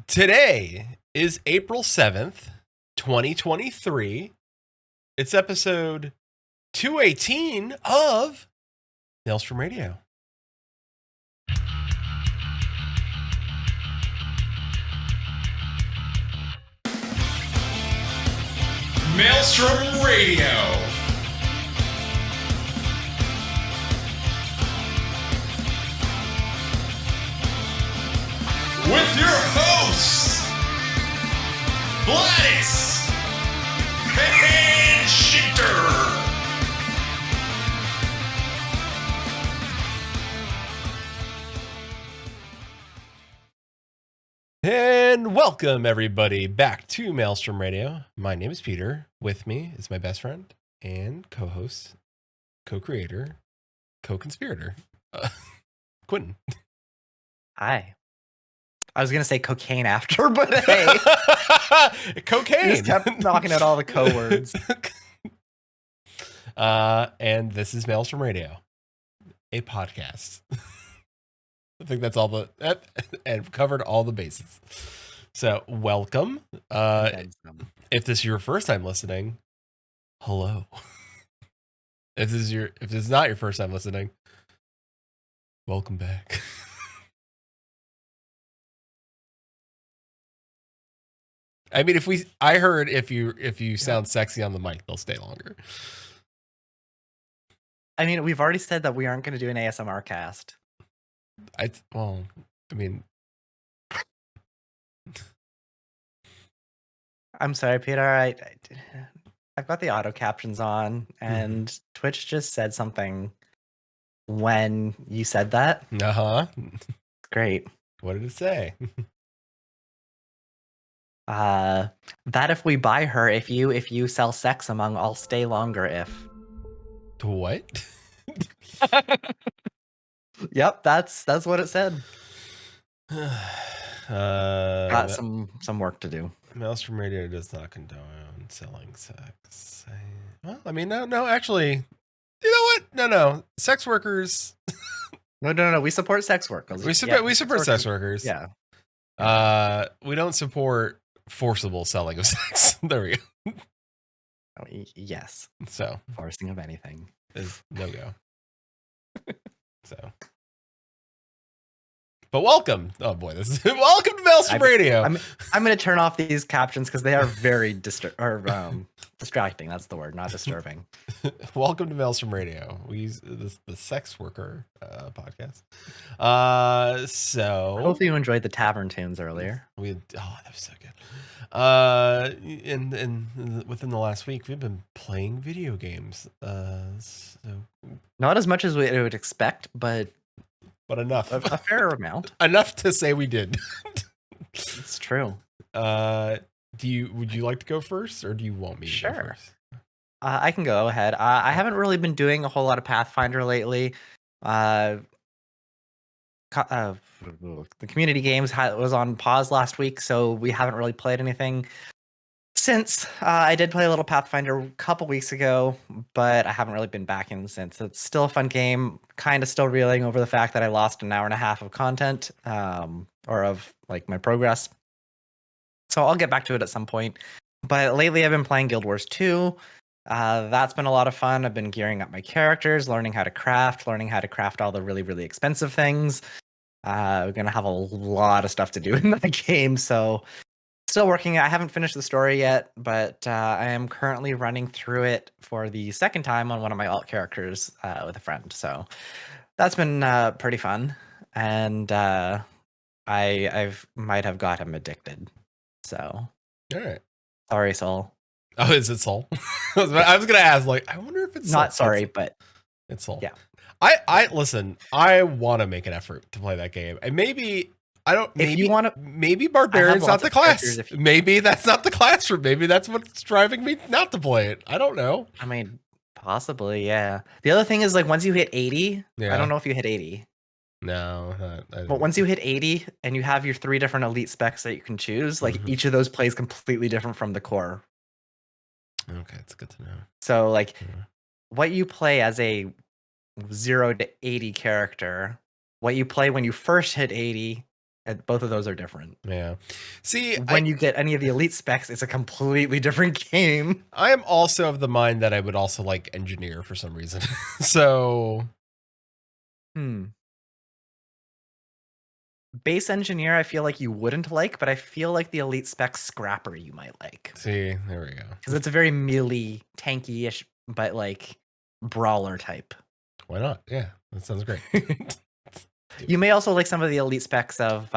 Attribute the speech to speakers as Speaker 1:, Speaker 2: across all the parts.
Speaker 1: Today is April 7th, 2023. It's episode 218 of Maelstrom Radio.
Speaker 2: Maelstrom Radio. With your hosts, Gladys and Shitter.
Speaker 1: And welcome, everybody, back to Maelstrom Radio. My name is Peter. With me is my best friend and co-host, co-creator, co-conspirator, Quentin.
Speaker 3: Hi. I was going to say cocaine after, but hey.
Speaker 1: Cocaine.
Speaker 3: You just kept knocking out all the co-words.
Speaker 1: And this is Maelstrom Radio, a podcast. I think that's all and covered all the bases. So welcome. If this is your first time listening, hello. If this is not your first time listening, welcome back. I mean, I heard if you sound sexy on the mic, they'll stay longer.
Speaker 3: I mean, we've already said that we aren't going to do an ASMR cast. I'm sorry, Peter. I've got the auto captions on, and Twitch just said something when you said that. Great.
Speaker 1: What did it say?
Speaker 3: That if we buy her, if you sell sex among, I'll stay longer if.
Speaker 1: What?
Speaker 3: Yep, that's what it said. Got some work to do.
Speaker 1: Maelstrom Radio does not condone selling sex. Well, I mean, no, actually, you know what? No, sex workers.
Speaker 3: No. We support sex workers.
Speaker 1: We support sex workers.
Speaker 3: Yeah.
Speaker 1: We don't support forcible selling of sex. There we go.
Speaker 3: Oh, yes.
Speaker 1: So
Speaker 3: forcing of anything
Speaker 1: is no go. So. But welcome. Oh boy, welcome to Maelstrom Radio.
Speaker 3: I'm going to turn off these captions because they are very distracting. That's the word, not disturbing.
Speaker 1: Welcome to Maelstrom Radio. We use the sex worker podcast. So
Speaker 3: hopefully you enjoyed the tavern tunes earlier.
Speaker 1: That was so good. And within the last week, we've been playing video games. So
Speaker 3: not as much as we would expect, but
Speaker 1: enough.
Speaker 3: A fair amount.
Speaker 1: Enough to say we did.
Speaker 3: It's true.
Speaker 1: Would you like to go first, or do you want me to go first?
Speaker 3: I can go ahead. I haven't really been doing a whole lot of Pathfinder lately. The community games was on pause last week, so we haven't really played anything since. I did play a little Pathfinder a couple weeks ago, but I haven't really been back in since. It's still a fun game. Kind of still reeling over the fact that I lost an hour and a half of content, or of like my progress. So I'll get back to it at some point. But lately I've been playing Guild Wars 2. That's been a lot of fun. I've been gearing up my characters, learning how to craft all the really, really expensive things. We're going to have a lot of stuff to do in that game, so still working. I haven't finished the story yet, but I am currently running through it for the second time on one of my alt characters with a friend. So that's been pretty fun, and I might have got him addicted. So
Speaker 1: all right.
Speaker 3: Sorry, Soul.
Speaker 1: Oh, is it Soul? I was gonna ask, like, I wonder if it's
Speaker 3: not
Speaker 1: Soul.
Speaker 3: Sorry, but
Speaker 1: it's Soul.
Speaker 3: Yeah.
Speaker 1: I listen. I want to make an effort to play that game, and maybe I don't. Maybe
Speaker 3: if you want to,
Speaker 1: maybe Barbarian's not the class. Maybe that's not the class for. Maybe that's what's driving me not to play it. I don't know.
Speaker 3: I mean, possibly, yeah. The other thing is, like, once you hit 80, I don't know if you hit 80.
Speaker 1: No,
Speaker 3: but once you hit 80 and you have your 3 different elite specs that you can choose, like each of those plays completely different from the core.
Speaker 1: Okay, it's good to know.
Speaker 3: So, like, what you play as a 0 to 80 character, what you play when you first hit 80, And both of those are different.
Speaker 1: Yeah. See,
Speaker 3: When you get any of the elite specs, it's a completely different game.
Speaker 1: I am also of the mind that I would also like engineer for some reason. So
Speaker 3: Base engineer, I feel like you wouldn't like, but I feel like the elite spec scrapper you might like.
Speaker 1: see, there we go.
Speaker 3: Because it's a very melee, tanky-ish, but like brawler type.
Speaker 1: Why not? Yeah, that sounds great.
Speaker 3: You may also like some of the elite specs of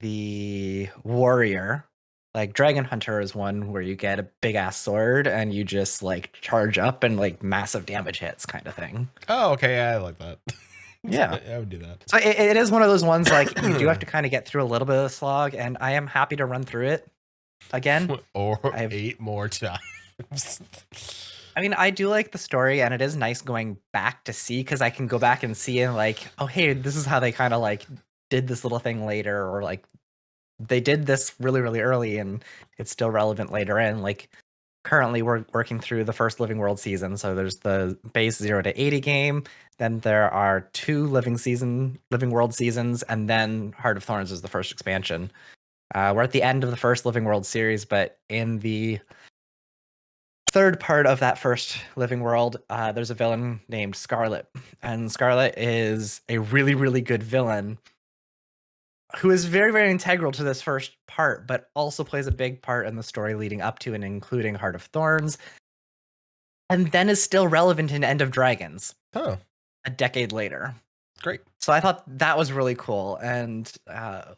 Speaker 3: the warrior. Like Dragon Hunter is one where you get a big ass sword and you just like charge up and like massive damage hits kind of thing.
Speaker 1: Oh, okay, yeah, I like that.
Speaker 3: Yeah.
Speaker 1: I would do that.
Speaker 3: So it is one of those ones like you do have to kind of get through a little bit of the slog, and I am happy to run through it again.
Speaker 1: Or 8 more times.
Speaker 3: I mean, I do like the story, and it is nice going back to see, because I can go back and see and like, oh, hey, this is how they kind of like did this little thing later, or like they did this really, really early, and it's still relevant later in. Like currently, we're working through the first Living World season, so there's the base 0 to 80 game. Then there are 2 Living World seasons, and then Heart of Thorns is the first expansion. We're at the end of the first Living World series, but in the third part of that first Living World, there's a villain named Scarlet, and Scarlet is a really, really good villain who is very, very integral to this first part, but also plays a big part in the story leading up to and including Heart of Thorns, and then is still relevant in End of Dragons.
Speaker 1: Oh,
Speaker 3: a decade later.
Speaker 1: Great.
Speaker 3: So I thought that was really cool, and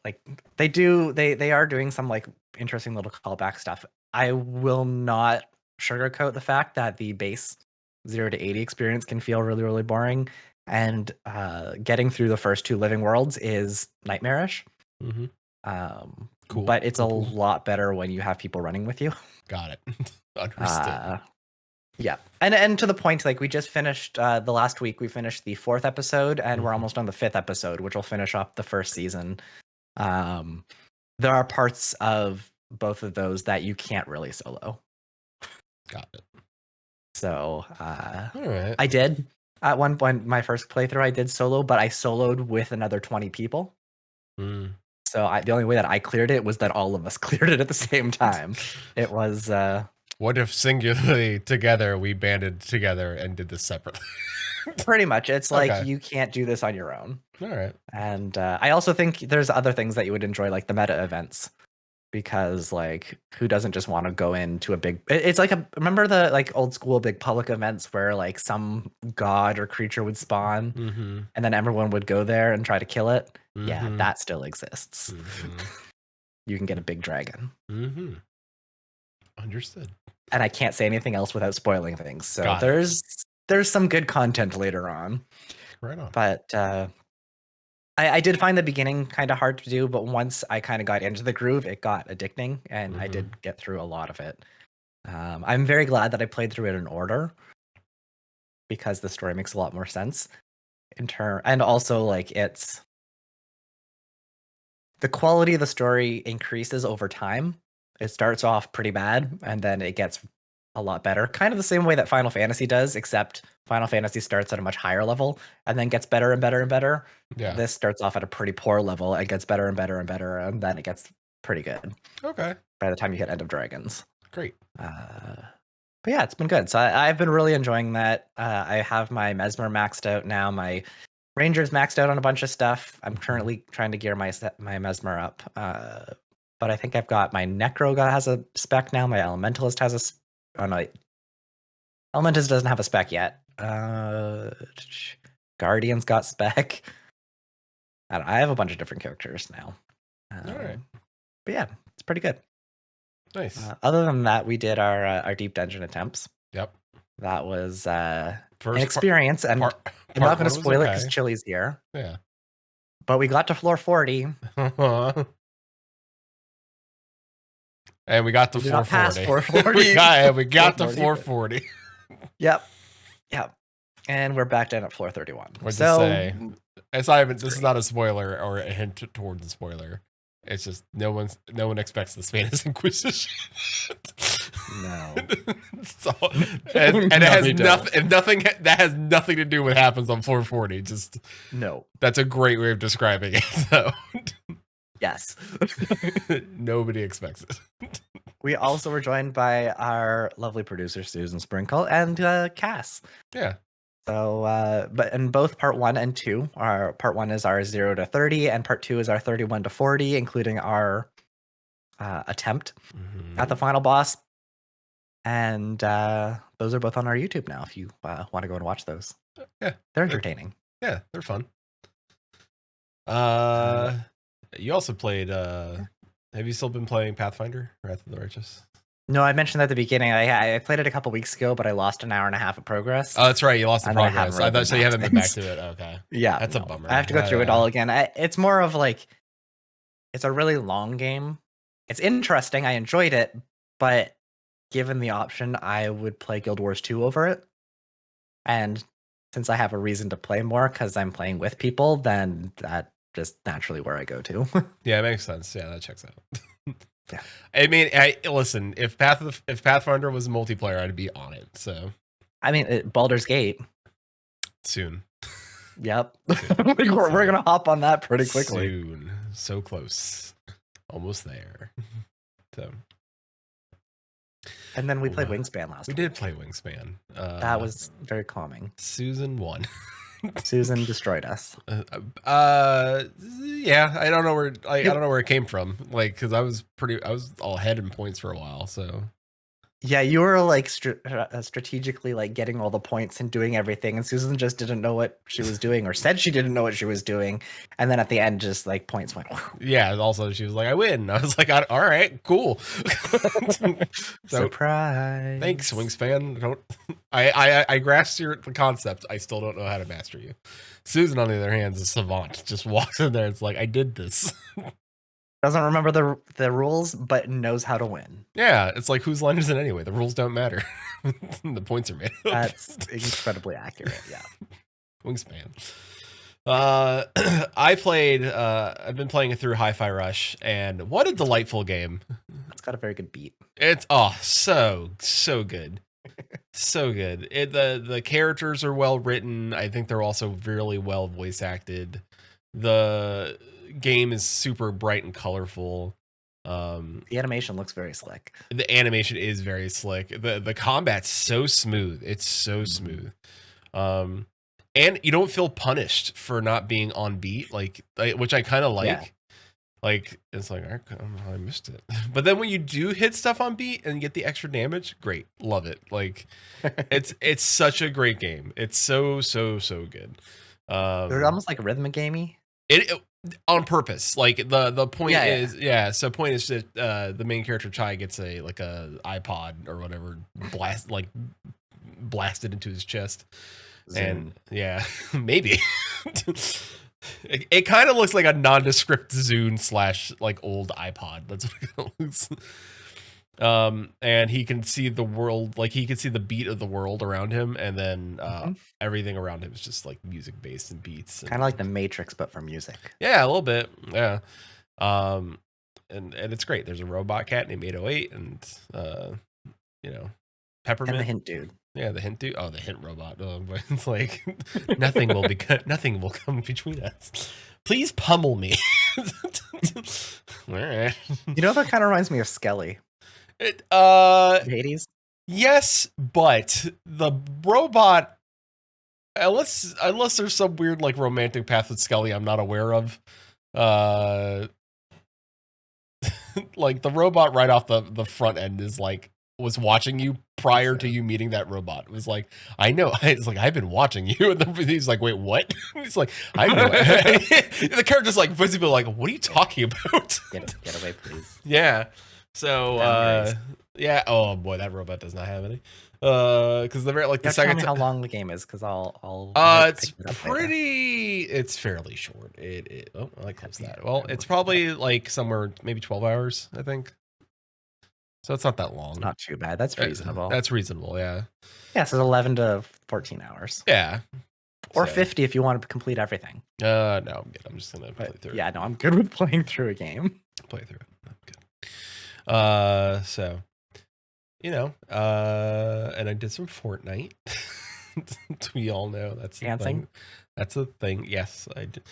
Speaker 3: like they are doing some like interesting little callback stuff. I will not sugarcoat the fact that the base 0 to 80 experience can feel really, really boring, and getting through the first 2 Living Worlds is nightmarish.
Speaker 1: Mm-hmm.
Speaker 3: Cool. But it's a lot better when you have people running with you.
Speaker 1: Got it. Understood.
Speaker 3: Yeah, and to the point, like we just finished the last week, we finished the 4th episode, and we're almost on the 5th episode, which will finish up the first season. There are parts of both of those that you can't really solo.
Speaker 1: Got it.
Speaker 3: So,
Speaker 1: all right.
Speaker 3: I did at one point, my first playthrough, I did solo, but I soloed with another 20 people. So the only way that I cleared it was that all of us cleared it at the same time. It was.
Speaker 1: What if singularly together we banded together and did this separately?
Speaker 3: Pretty much. It's like you can't do this on your own.
Speaker 1: All right.
Speaker 3: And I also think there's other things that you would enjoy, like the meta events, because like who doesn't just want to go into a big, it's like remember the like old school big public events where like some god or creature would spawn and then everyone would go there and try to kill it. Yeah, that still exists. You can get a big dragon.
Speaker 1: Understood.
Speaker 3: And I can't say anything else without spoiling things. So there's some good content later on.
Speaker 1: Right on.
Speaker 3: But I did find the beginning kind of hard to do, but once I kind of got into the groove, it got addicting, and I did get through a lot of it. I'm very glad that I played through it in order, because the story makes a lot more sense and also like it's the quality of the story increases over time. It starts off pretty bad, and then it gets a lot better. Kind of the same way that Final Fantasy does, except Final Fantasy starts at a much higher level and then gets better and better and better.
Speaker 1: Yeah.
Speaker 3: This starts off at a pretty poor level and gets better and better and better, and then it gets pretty good.
Speaker 1: Okay.
Speaker 3: By the time you hit End of Dragons.
Speaker 1: Great.
Speaker 3: But yeah, it's been good. So I've been really enjoying that. I have my Mesmer maxed out now. My Ranger's maxed out on a bunch of stuff. I'm currently trying to gear my Mesmer up. But I think I've got my Necro has a spec now. My Elementalist has a oh no, Elementalist doesn't have a spec yet. Guardian's got spec. I have a bunch of different characters now.
Speaker 1: All right.
Speaker 3: But yeah, it's pretty good.
Speaker 1: Nice.
Speaker 3: Other than that, we did our deep dungeon attempts.
Speaker 1: Yep.
Speaker 3: That was an experience, and I'm not going to spoil it because Chili's here.
Speaker 1: Yeah.
Speaker 3: But we got to floor 40.
Speaker 1: And we got to 440.
Speaker 3: 440.
Speaker 1: we got to 440.
Speaker 3: Yep. And we're back down at floor 31.
Speaker 1: What'd you say? It's not even, this is not a spoiler or a hint towards a spoiler. It's just no one expects the Spanish Inquisition.
Speaker 3: No.
Speaker 1: And it has nothing that has nothing to do with what happens on 440. Just
Speaker 3: no.
Speaker 1: That's a great way of describing it. So
Speaker 3: yes.
Speaker 1: Nobody expects it.
Speaker 3: We also were joined by our lovely producer Susan Sprinkle and Cass.
Speaker 1: Yeah.
Speaker 3: So, but in both part 1 and 2, our part 1 is our 0 to 30, and part 2 is our 31 to 40, including our attempt at the final boss. And those are both on our YouTube now. If you want to go and watch those,
Speaker 1: yeah,
Speaker 3: they're entertaining.
Speaker 1: Yeah, they're fun. You also played. Have you still been playing Pathfinder: Wrath of the Righteous?
Speaker 3: No, I mentioned at the beginning. I played it a couple weeks ago, but I lost an hour and a half of progress.
Speaker 1: Oh, that's right. You lost the progress. I thought so. You haven't been back
Speaker 3: since.
Speaker 1: to it. Okay.
Speaker 3: Yeah,
Speaker 1: that's a bummer.
Speaker 3: I have to go through it all again. It's more of like, it's a really long game. It's interesting. I enjoyed it, but given the option, I would play Guild Wars 2 over it. And since I have a reason to play more because I'm playing with people, then that just naturally where I go to.
Speaker 1: Yeah, it makes sense. Yeah, that checks out.
Speaker 3: Yeah.
Speaker 1: I mean, listen, if Pathfinder was multiplayer, I'd be on it. So,
Speaker 3: I mean, Baldur's Gate.
Speaker 1: Soon.
Speaker 3: Yep. We're gonna hop on that pretty quickly.
Speaker 1: Soon. So close. Almost there. So.
Speaker 3: And then we played Wingspan last week.
Speaker 1: We did play Wingspan.
Speaker 3: That was very calming.
Speaker 1: Susan won.
Speaker 3: Susan destroyed us.
Speaker 1: Yeah, I don't know where I don't know where it came from. Like, because I was all ahead in points for a while. So
Speaker 3: yeah, you were like strategically like getting all the points and doing everything, and Susan just didn't know what she was doing, or said she didn't know what she was doing, and then at the end, just like points went.
Speaker 1: Yeah. Also, she was like, "I win." I was like, "All right, cool."
Speaker 3: Surprise!
Speaker 1: Thanks, Wingspan. I grasped the concept. I still don't know how to master you. Susan, on the other hand, is a savant. Just walks in there. It's like, I did this.
Speaker 3: Doesn't remember the rules, but knows how to win.
Speaker 1: Yeah, it's like, whose line is it anyway? The rules don't matter. The points are made up.
Speaker 3: That's incredibly accurate. Yeah.
Speaker 1: Wingspan. I've been playing it through Hi-Fi Rush, and what a delightful game.
Speaker 3: It's got a very good beat.
Speaker 1: It's so good. So good. The characters are well written. I think they're also really well voice acted. The game is super bright and colorful.
Speaker 3: The animation looks very slick.
Speaker 1: The animation is very slick. The combat's so smooth. It's so smooth. And you don't feel punished for not being on beat, like which I kind of like. Yeah. Like, it's like, I missed it. But then when you do hit stuff on beat and get the extra damage, great. Love it. Like, it's such a great game. It's so good.
Speaker 3: They're almost like rhythmic gamey.
Speaker 1: It on purpose. Like, the point is, so point is that the main character, Chai, gets a iPod or whatever, blasted into his chest. Zoom. And, yeah, maybe. It kind of looks like a nondescript Zune / like old iPod. That's what it looks. And he can see the world, like he can see the beat of the world around him, and then everything around him is just like music based and beats.
Speaker 3: Kind of like the Matrix, but for music.
Speaker 1: Yeah, a little bit. Yeah. And it's great. There's a robot cat named 808, and Peppermint.
Speaker 3: And the hint dude.
Speaker 1: Yeah, the hint dude. Oh, the hint robot. Oh, but it's like nothing will come between us. Please pummel me. All right.
Speaker 3: You know, that kind of reminds me of Skelly.
Speaker 1: Hades. Yes, but the robot. Unless there's some weird like romantic path with Skelly I'm not aware of. Like the robot right off the front end is like was watching you prior to you meeting that robot. It was like, I know. It's like, I've been watching you. And then he's like, wait, what? He's like, I know. The character's like visibly like, what are you talking about?
Speaker 3: Get away, please.
Speaker 1: Yeah. So yeah. Oh boy, that robot does not have any. Because the second.
Speaker 3: Tell me how long the game is, because I'll.
Speaker 1: It's fairly short. I like that. Well, it's probably like somewhere maybe 12 hours, I think. So it's not that long.
Speaker 3: It's not too bad. That's reasonable.
Speaker 1: That's reasonable, yeah.
Speaker 3: Yeah, so 11 to 14 hours.
Speaker 1: Yeah.
Speaker 3: Or 50 if you want to complete everything.
Speaker 1: No, I'm good. I'm just going to play through.
Speaker 3: Yeah, no, I'm good with playing through a game.
Speaker 1: play through it. Good. So, and I did some Fortnite. We all know that's the
Speaker 3: Dancing?
Speaker 1: thing. That's a thing. Yes, I did.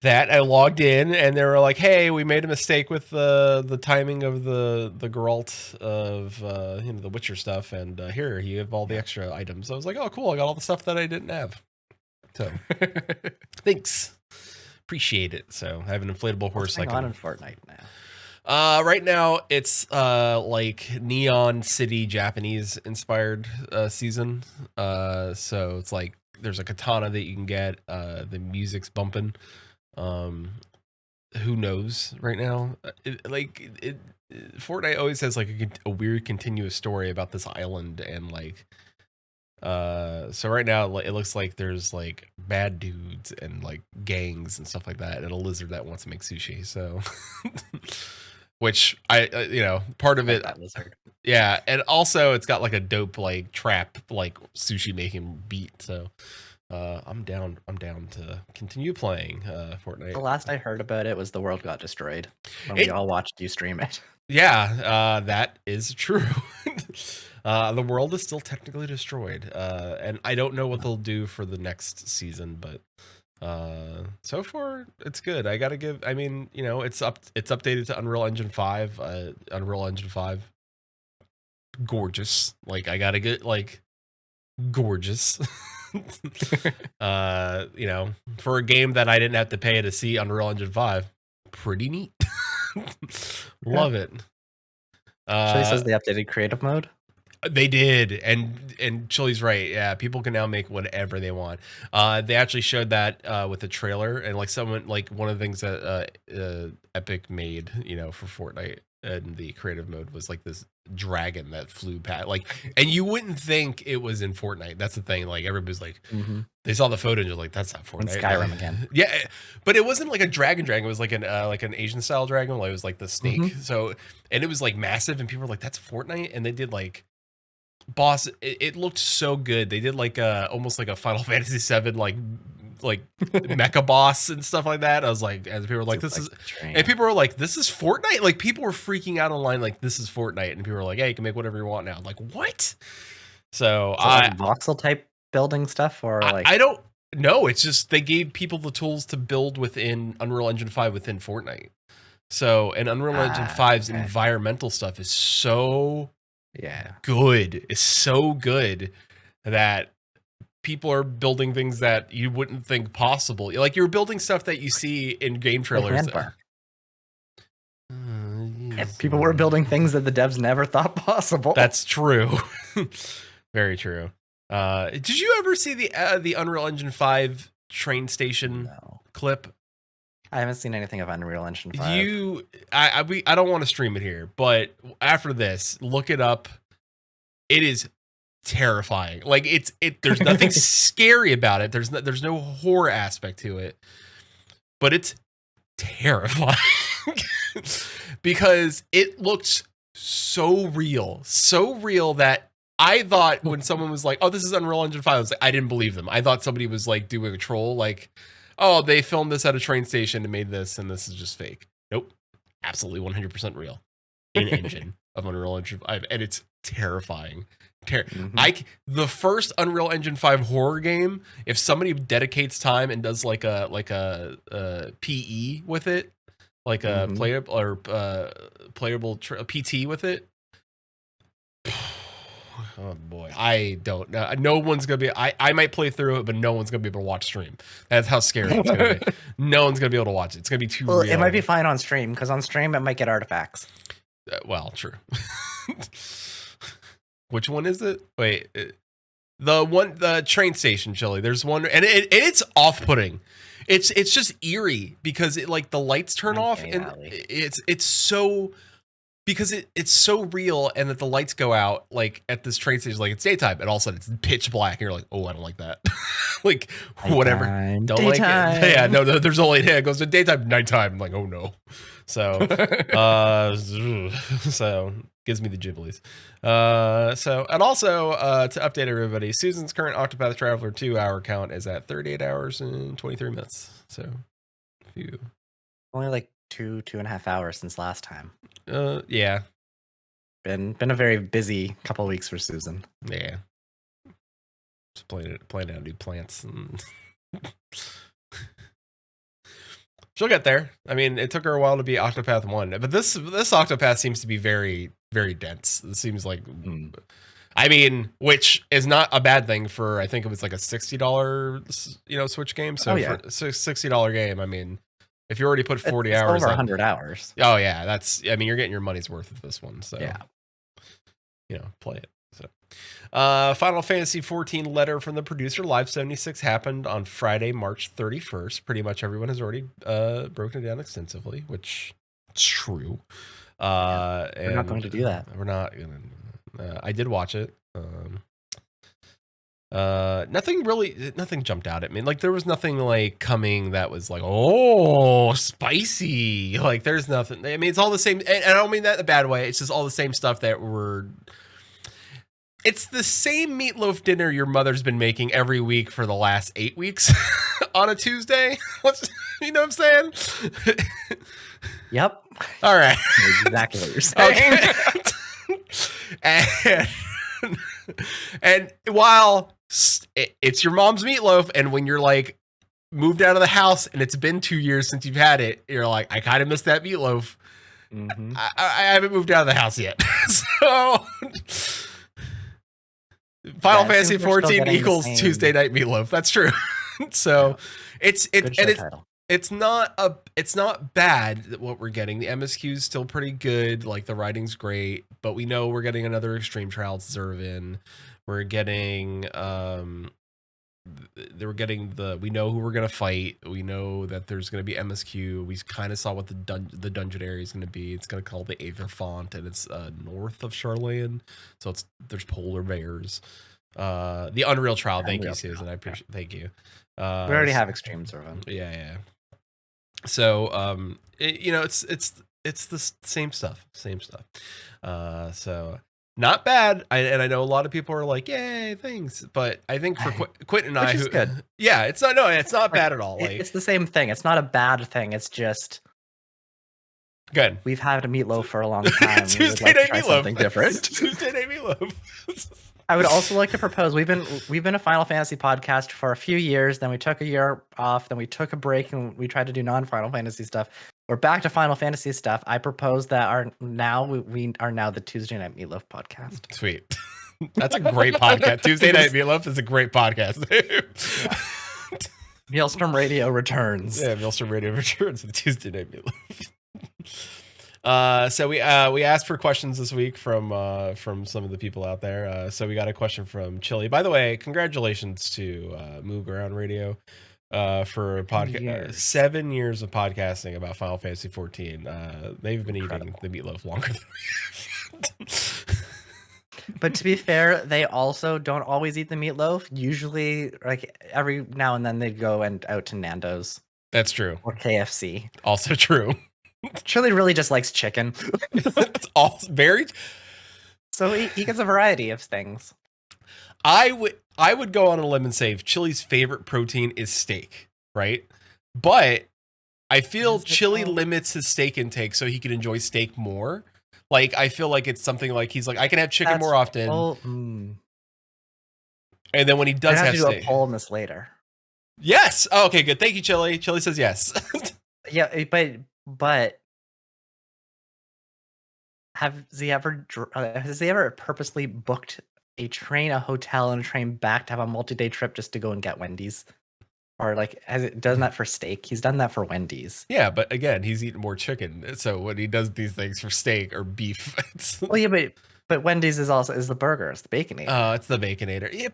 Speaker 1: That I logged in and they were like, "Hey, we made a mistake with the timing of the Geralt of the Witcher stuff, and here you have all the extra items." I was like, "Oh, cool! I got all the stuff that I didn't have." So, thanks, appreciate it. So, I have an inflatable horse.
Speaker 3: What's going on in Fortnite now?
Speaker 1: Right now it's like Neon City Japanese inspired season. So it's like there's a katana that you can get. The music's bumping. Who knows right now? Fortnite always has like a weird continuous story about this island, and like so right now it looks like there's like bad dudes and like gangs and stuff like that, and a lizard that wants to make sushi. So which I part of it,
Speaker 3: that lizard.
Speaker 1: Yeah, and also it's got like a dope like trap like sushi making beat. So I'm down to continue playing Fortnite.
Speaker 3: The last I heard about it was the world got destroyed when we all watched you stream it.
Speaker 1: Yeah, that is true. The world is still technically destroyed, and I don't know what they'll do for the next season, but so far it's good. I gotta give. I mean, it's updated to Unreal Engine 5. Unreal Engine 5, gorgeous. Like I gotta get like gorgeous. For a game that I didn't have to pay to see Unreal Engine 5, pretty neat. Love it.
Speaker 3: Chili says they updated creative mode.
Speaker 1: They did, and Chili's right. Yeah, people can now make whatever they want. They actually showed that with the trailer, and like one of the things that Epic made, for Fortnite and the creative mode was like this dragon that flew past, and you wouldn't think it was in Fortnite. That's the thing. Like everybody's like, they saw the footage, and like, that's not Fortnite.
Speaker 3: Skyrim again.
Speaker 1: Yeah, but it wasn't like a dragon. It was like an Asian style dragon. Like it was like the snake. So, and it was like massive, and people were like, that's Fortnite, and they did like. Boss, it looked so good. They did like almost like a Final Fantasy VII like mecha boss and stuff like that. I was like, as people were like, and people were like, this is Fortnite. Like people were freaking out online, like this is Fortnite, and people were like, yeah, you can make whatever you want now. I'm like, what? So
Speaker 3: like voxel type building stuff, or like
Speaker 1: I don't know. It's just they gave people the tools to build within Unreal Engine 5 within Fortnite. So, and Unreal Engine 5's environmental stuff is so. Good. It's so good that people are building things that you wouldn't think possible. Like you're building stuff that you see in game trailers.
Speaker 3: People were building things that the devs never thought possible.
Speaker 1: That's true. Very true. Did you ever see the Unreal Engine 5 train station clip?
Speaker 3: I haven't seen anything of Unreal Engine 5.
Speaker 1: I don't want to stream it here, but after this, look it up. It is terrifying. Like there's nothing scary about it. There's no horror aspect to it, but it's terrifying because it looks so real that I thought when someone was like, "Oh, this is Unreal Engine 5," I was like, I didn't believe them. I thought somebody was like doing a troll, like, "Oh, they filmed this at a train station and made this, and this is just fake." Nope, absolutely 100% real. In engine of Unreal Engine 5, and it's terrifying. The first Unreal Engine 5 horror game, if somebody dedicates time and does like a PE with it, like a playable or playable PT with it. Oh boy, I don't know. No one's gonna be. I might play through it, but no one's gonna be able to watch stream. That's how scary it's gonna be. No one's gonna be able to watch it. It's gonna be too real.
Speaker 3: It might be fine on stream, because on stream it might get artifacts.
Speaker 1: Well, true. Which one is it? Wait, the train station, Chili. There's one, and it's off-putting. It's just eerie because it like the lights turn off, and it's so. Because it's so real, and that the lights go out like at this train station, like it's daytime, and all of a sudden it's pitch black, and you're like, oh, I don't like that. Like whatever, don't
Speaker 3: daytime.
Speaker 1: Like it. Yeah, no, there's only it goes to daytime, nighttime. I'm like, oh no. So, so gives me the gibblies. And also to update everybody, Susan's current Octopath Traveler 2-hour count is at 38 hours and 23 minutes. So,
Speaker 3: only like two and a half hours since last time.
Speaker 1: Yeah.
Speaker 3: Been a very busy couple weeks for Susan.
Speaker 1: Yeah. Just playing out new plants. And she'll get there. I mean, it took her a while to be Octopath 1, but this Octopath seems to be very, very dense. It seems like, I mean, which is not a bad thing for, I think it was like a $60, Switch game. So for a $60 game, I mean, if you already put 40 hours,
Speaker 3: over 100 hours.
Speaker 1: Oh yeah, you're getting your money's worth of this one. So
Speaker 3: yeah,
Speaker 1: play it. So, Final Fantasy 14 letter from the producer Live 76 happened on Friday, March 31st. Pretty much everyone has already broken it down extensively, which is true.
Speaker 3: We're not going to do that.
Speaker 1: We're not gonna. I did watch it. Nothing jumped out at me. Like there was nothing like coming that was like, oh, spicy. Like there's nothing. I mean, it's all the same. And I don't mean that in a bad way. It's just all the same stuff that it's the same meatloaf dinner your mother's been making every week for the last 8 weeks on a Tuesday. You know what I'm saying?
Speaker 3: Yep.
Speaker 1: All right.
Speaker 3: Exactly what you're saying.
Speaker 1: Okay. And while it's your mom's meatloaf, and when you're like moved out of the house and it's been 2 years since you've had it, you're like, I kind of miss that meatloaf.
Speaker 3: Mm-hmm.
Speaker 1: I haven't moved out of the house yet. So Final Fantasy 14 equals Tuesday night meatloaf. That's true. So it's not bad what we're getting. The MSQ is still pretty good. Like the writing's great, but we know we're getting another Extreme Trials Zervin. We're getting we know who we're gonna fight. We know that there's gonna be MSQ. We kind of saw what the dungeon area is gonna be. It's gonna call the Aether Font, and it's north of Charlayan. So there's polar bears. The Unreal Trial. Thank you, Susan. I appreciate. Thank you.
Speaker 3: We already have Extreme Zervin.
Speaker 1: Yeah. So it's the same stuff. So not bad. I know a lot of people are like, yay, thanks. But I think for Quentin and I,
Speaker 3: is good.
Speaker 1: Yeah, it's not bad at all. Like
Speaker 3: it's the same thing. It's not a bad thing. It's just
Speaker 1: good.
Speaker 3: We've had a meatloaf for a long time.
Speaker 1: Tuesday night meatloaf.
Speaker 3: Something different.
Speaker 1: Tuesday night meatloaf.
Speaker 3: I would also like to propose. We've been a Final Fantasy podcast for a few years. Then we took a year off. Then we took a break and we tried to do non-Final Fantasy stuff. We're back to Final Fantasy stuff. I propose that we are now the Tuesday Night Meatloaf podcast.
Speaker 1: Sweet. That's a great podcast. Tuesday Night Meatloaf is a great podcast.
Speaker 3: Maelstrom Radio returns.
Speaker 1: Yeah, Maelstrom Radio returns with Tuesday Night Meatloaf. So we asked for questions this week from some of the people out there. So we got a question from Chili. By the way, congratulations to Moog Around Radio for a podcast. 7 years of podcasting about Final Fantasy 14. They've been eating the meatloaf longer than we have.
Speaker 3: But to be fair, they also don't always eat the meatloaf. Usually, like every now and then, they go out to Nando's.
Speaker 1: That's true.
Speaker 3: Or KFC.
Speaker 1: Also true.
Speaker 3: Chili really just likes chicken.
Speaker 1: It's all very.
Speaker 3: So he gets a variety of things.
Speaker 1: I would go on a limb and say Chili's favorite protein is steak, right? But I feel Chili limits his steak intake so he can enjoy steak more. Like I feel like it's something like he's like, I can have chicken more often. And then when he does have
Speaker 3: to
Speaker 1: steak,
Speaker 3: do a poll on this later.
Speaker 1: Yes. Oh, okay, good. Thank you, Chili. Chili says yes.
Speaker 3: Yeah, but has he ever purposely booked a train, a hotel, and a train back to have a multi-day trip just to go and get Wendy's? Or like, has it done that for steak? He's done that for Wendy's.
Speaker 1: Yeah, but again, he's eating more chicken. So when he does these things for steak or beef,
Speaker 3: well, yeah, but Wendy's is the burgers, the Baconator.
Speaker 1: It's the Baconator. Yeah,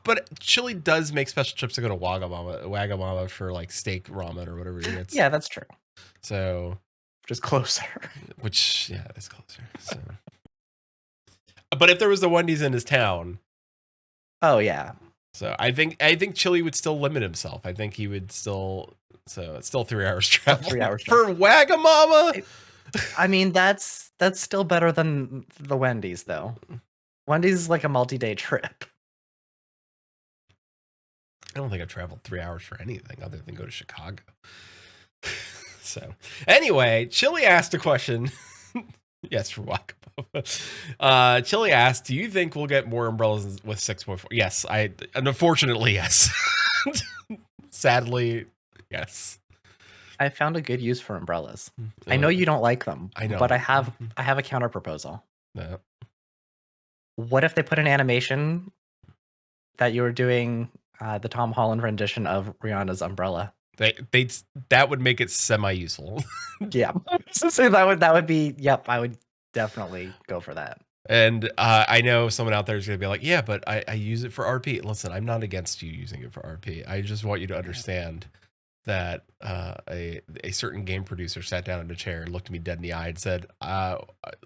Speaker 1: but Chili does make special trips to go to Wagamama for like steak ramen or whatever he gets.
Speaker 3: Yeah, that's true.
Speaker 1: So,
Speaker 3: just closer.
Speaker 1: It's closer. So. But if there was a Wendy's in his town,
Speaker 3: oh yeah.
Speaker 1: So I think Chili would still limit himself. I think he would still. So it's still 3 hours travel.
Speaker 3: 3 hours
Speaker 1: for Wagamama.
Speaker 3: I mean, that's still better than the Wendy's though. Wendy's is like a multi-day trip.
Speaker 1: I don't think I've traveled 3 hours for anything other than go to Chicago. So anyway, Chili asked a question. Yes, for Wakapo. Chili asked, do you think we'll get more umbrellas with 6.4? Yes, and unfortunately, yes. Sadly, yes.
Speaker 3: I found a good use for umbrellas. I know you don't like them,
Speaker 1: I know.
Speaker 3: but I have a counter proposal.
Speaker 1: No.
Speaker 3: What if they put an animation that you were doing the Tom Holland rendition of Rihanna's umbrella?
Speaker 1: That would make it semi-useful.
Speaker 3: Yeah. So that would be, yep, I would definitely go for that.
Speaker 1: And I know someone out there is going to be like, yeah, but I use it for RP. Listen, I'm not against you using it for RP. I just want you to understand that a certain game producer sat down in a chair and looked at me dead in the eye and said,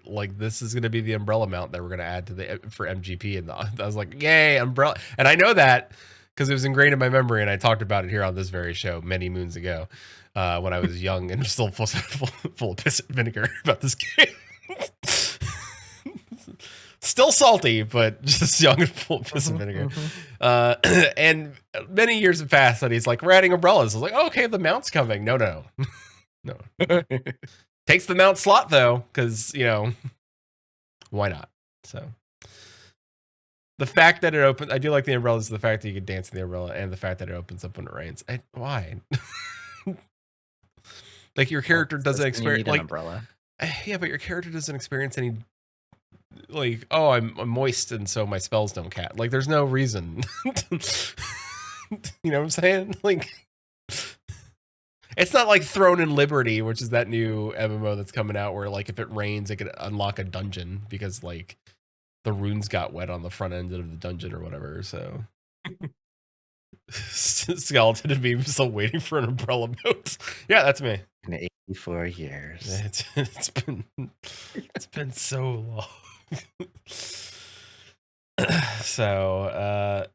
Speaker 1: like, this is going to be the umbrella mount that we're going to add to for MGP. And I was like, yay, umbrella. And I know that because it was ingrained in my memory, and I talked about it here on this very show many moons ago when I was young and still full of piss and vinegar about this game. Still salty, but just young and full of piss and vinegar. And many years have passed, and he's like, we're adding umbrellas. I was like, oh, okay, the mount's coming. No. Takes the mount slot, though, because, why not? So the fact that it opens, I do like the umbrellas, the fact that you can dance in the umbrella, and the fact that it opens up when it rains. Why? Like, your character doesn't experience, like,
Speaker 3: umbrella.
Speaker 1: Yeah, but your character doesn't experience any, like, oh, I'm moist and so my spells don't cast. Like, there's no reason. You know what I'm saying? Like, it's not like Throne in Liberty, which is that new MMO that's coming out where, like, if it rains, it could unlock a dungeon because, like, the runes got wet on the front end of the dungeon or whatever. So Skeleton and me still waiting for an umbrella mode. Yeah, that's me.
Speaker 3: In 84 years.
Speaker 1: It's been so long. So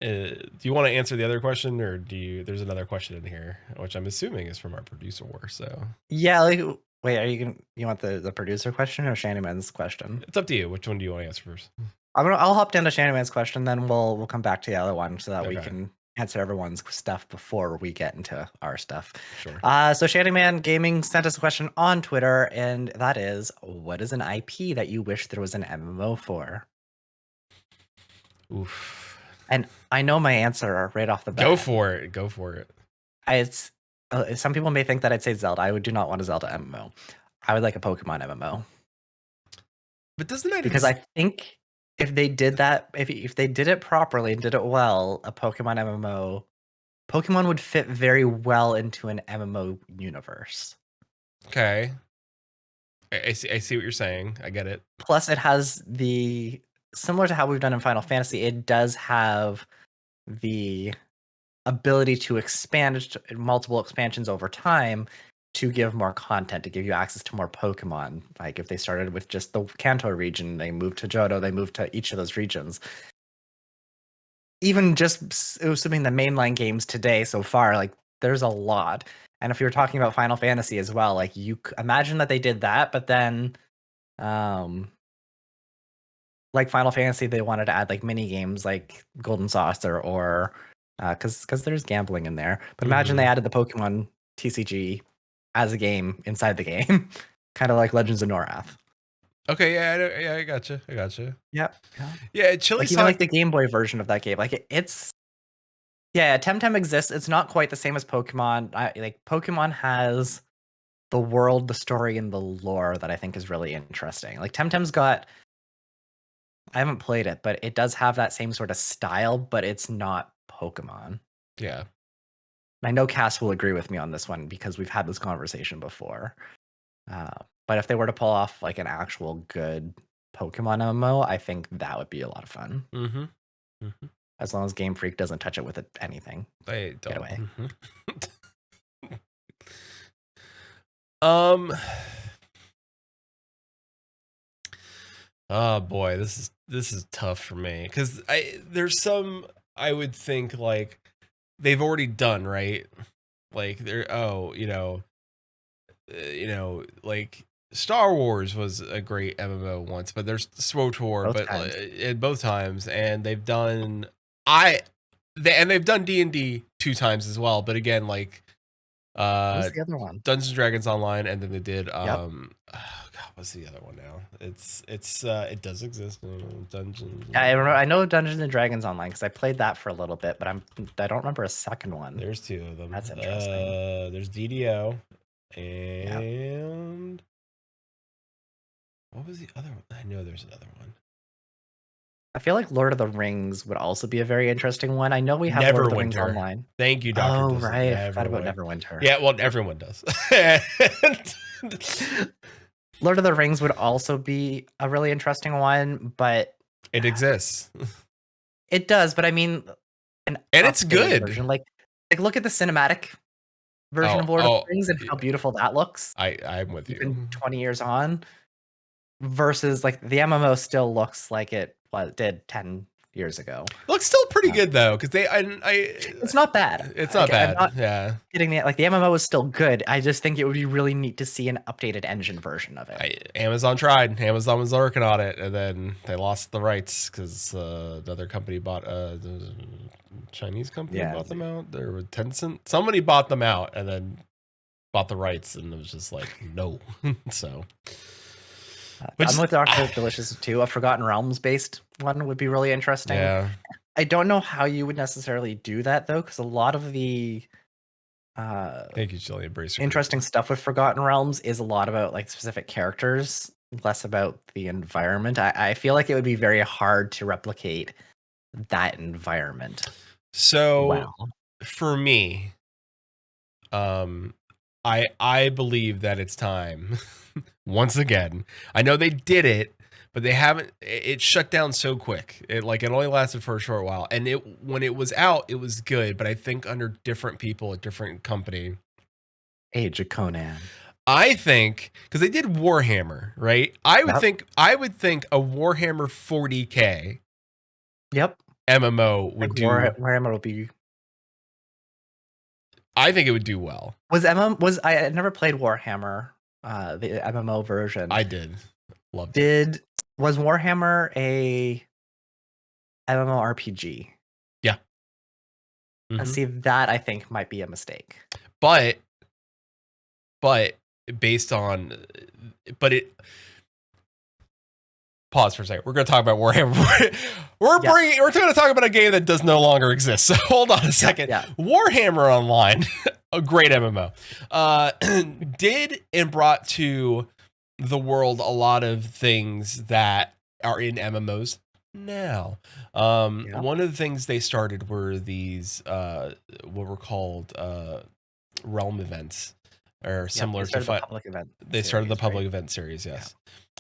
Speaker 1: do you want to answer the other question, or there's another question in here which I'm assuming is from our producer war. So
Speaker 3: yeah, like, wait, you want the producer question or Shandyman's question?
Speaker 1: It's up to you. Which one do you want to answer first?
Speaker 3: I'll hop down to Shandyman's question, then we'll come back to the other one so that we
Speaker 1: Okay.
Speaker 3: can answer everyone's stuff before we get into our stuff.
Speaker 1: Sure.
Speaker 3: So Shandyman Gaming sent us a question on Twitter, and that is, what is an IP that you wish there was an MMO for?
Speaker 1: Oof.
Speaker 3: And I know my answer right off the bat.
Speaker 1: Go for it.
Speaker 3: It's some people may think that I'd say Zelda. I do not want a Zelda MMO. I would like a Pokemon MMO.
Speaker 1: But doesn't that
Speaker 3: because I think if they did that, if they did it properly and did it well, a Pokemon MMO, Pokemon would fit very well into an MMO universe.
Speaker 1: Okay. I see what you're saying. I get it.
Speaker 3: Plus, it has similar to how we've done in Final Fantasy, it does have the ability to expand multiple expansions over time to give more content, to give you access to more Pokemon. Like if they started with just the Kanto region, they moved to Johto, they moved to each of those regions. Even just assuming the mainline games today so far, like there's a lot. And if you're talking about Final Fantasy as well, like you imagine that they did that, but then like Final Fantasy, they wanted to add like mini games like Golden Saucer or because there's gambling in there. But imagine they added the Pokemon TCG as a game inside the game, kind of like Legends of Norath.
Speaker 1: Okay, yeah, I gotcha.
Speaker 3: Yep.
Speaker 1: Yeah, Chili's
Speaker 3: like even like the Game Boy version of that game. Like it's Temtem exists. It's not quite the same as Pokemon. Like Pokemon has the world, the story, and the lore that I think is really interesting. Like Temtem's got, I haven't played it, but it does have that same sort of style, but it's not Pokemon.
Speaker 1: Yeah.
Speaker 3: I know Cass will agree with me on this one because we've had this conversation before. But if they were to pull off like an actual good Pokemon MMO, I think that would be a lot of fun. As long as Game Freak doesn't touch it with anything.
Speaker 1: They don't.
Speaker 3: Get away.
Speaker 1: Oh boy, this is tough for me because there's some I would think like they've already done, right? Like they're like Star Wars was a great MMO once, but there's SWTOR, but at both times, and they've done they've done D&D 2 times as well. But again, like
Speaker 3: What's the other one?
Speaker 1: Dungeons and Dragons Online, and then they did oh God, what's the other one now? It does exist. Dungeons.
Speaker 3: Yeah, I remember. I know Dungeons and Dragons Online because I played that for a little bit, but I don't remember a second one.
Speaker 1: There's two of them.
Speaker 3: That's interesting.
Speaker 1: There's DDO, and what was the other one? I know there's another one.
Speaker 3: I feel like Lord of the Rings would also be a very interesting one. I know we have Lord of the Rings
Speaker 1: Neverwinter.
Speaker 3: Online.
Speaker 1: Thank you, Dr.
Speaker 3: Oh,
Speaker 1: Disney.
Speaker 3: right. I forgot about Neverwinter.
Speaker 1: Yeah, well, everyone does.
Speaker 3: Lord of the Rings would also be a really interesting one, but
Speaker 1: it exists.
Speaker 3: It does, but I mean,
Speaker 1: and it's good.
Speaker 3: Version. Like look at the cinematic version of Lord of the Rings and how beautiful that looks.
Speaker 1: I'm with you.
Speaker 3: Even 20 years on, versus like the MMO still looks like it did 10 years ago.
Speaker 1: Looks still pretty good though, because
Speaker 3: it's not bad.
Speaker 1: It's not bad.
Speaker 3: Getting the MMO is still good. I just think it would be really neat to see an updated engine version of it.
Speaker 1: Amazon tried. Amazon was working on it, and then they lost the rights because another company bought the Chinese company bought them out. There were Tencent. Somebody bought them out, and then bought the rights, and it was just like no. So.
Speaker 3: I'm with Dr. Delicious too. A Forgotten Realms based one would be really interesting.
Speaker 1: Yeah.
Speaker 3: I don't know how you would necessarily do that though, because a lot of the
Speaker 1: thank you, Jillian. Bracer.
Speaker 3: Interesting stuff with Forgotten Realms is a lot about like specific characters, less about the environment. I feel like it would be very hard to replicate that environment.
Speaker 1: So for me, I believe that it's time. Once again, I know they did it, but they haven't. It shut down so quick. It only lasted for a short while, and when it was out, it was good. But I think under different people, a different company.
Speaker 3: Age of Conan.
Speaker 1: I think because they did Warhammer, right? I would think a Warhammer 40K.
Speaker 3: Yep.
Speaker 1: MMO would do.
Speaker 3: Warhammer would be.
Speaker 1: I think it would do well.
Speaker 3: I never played Warhammer. The MMO version.
Speaker 1: I did. Loved it.
Speaker 3: Was Warhammer a MMORPG?
Speaker 1: Yeah.
Speaker 3: Mm-hmm. And see, that I think might be a mistake.
Speaker 1: But based on, pause for a second. We're going to talk about Warhammer. We're going to talk about a game that does no longer exist. So hold on a second.
Speaker 3: Yeah.
Speaker 1: Warhammer Online, a great MMO, did and brought to the world a lot of things that are in MMOs now. One of the things they started were these what were called realm events, or similar to
Speaker 3: public event.
Speaker 1: They started the public event series, yes.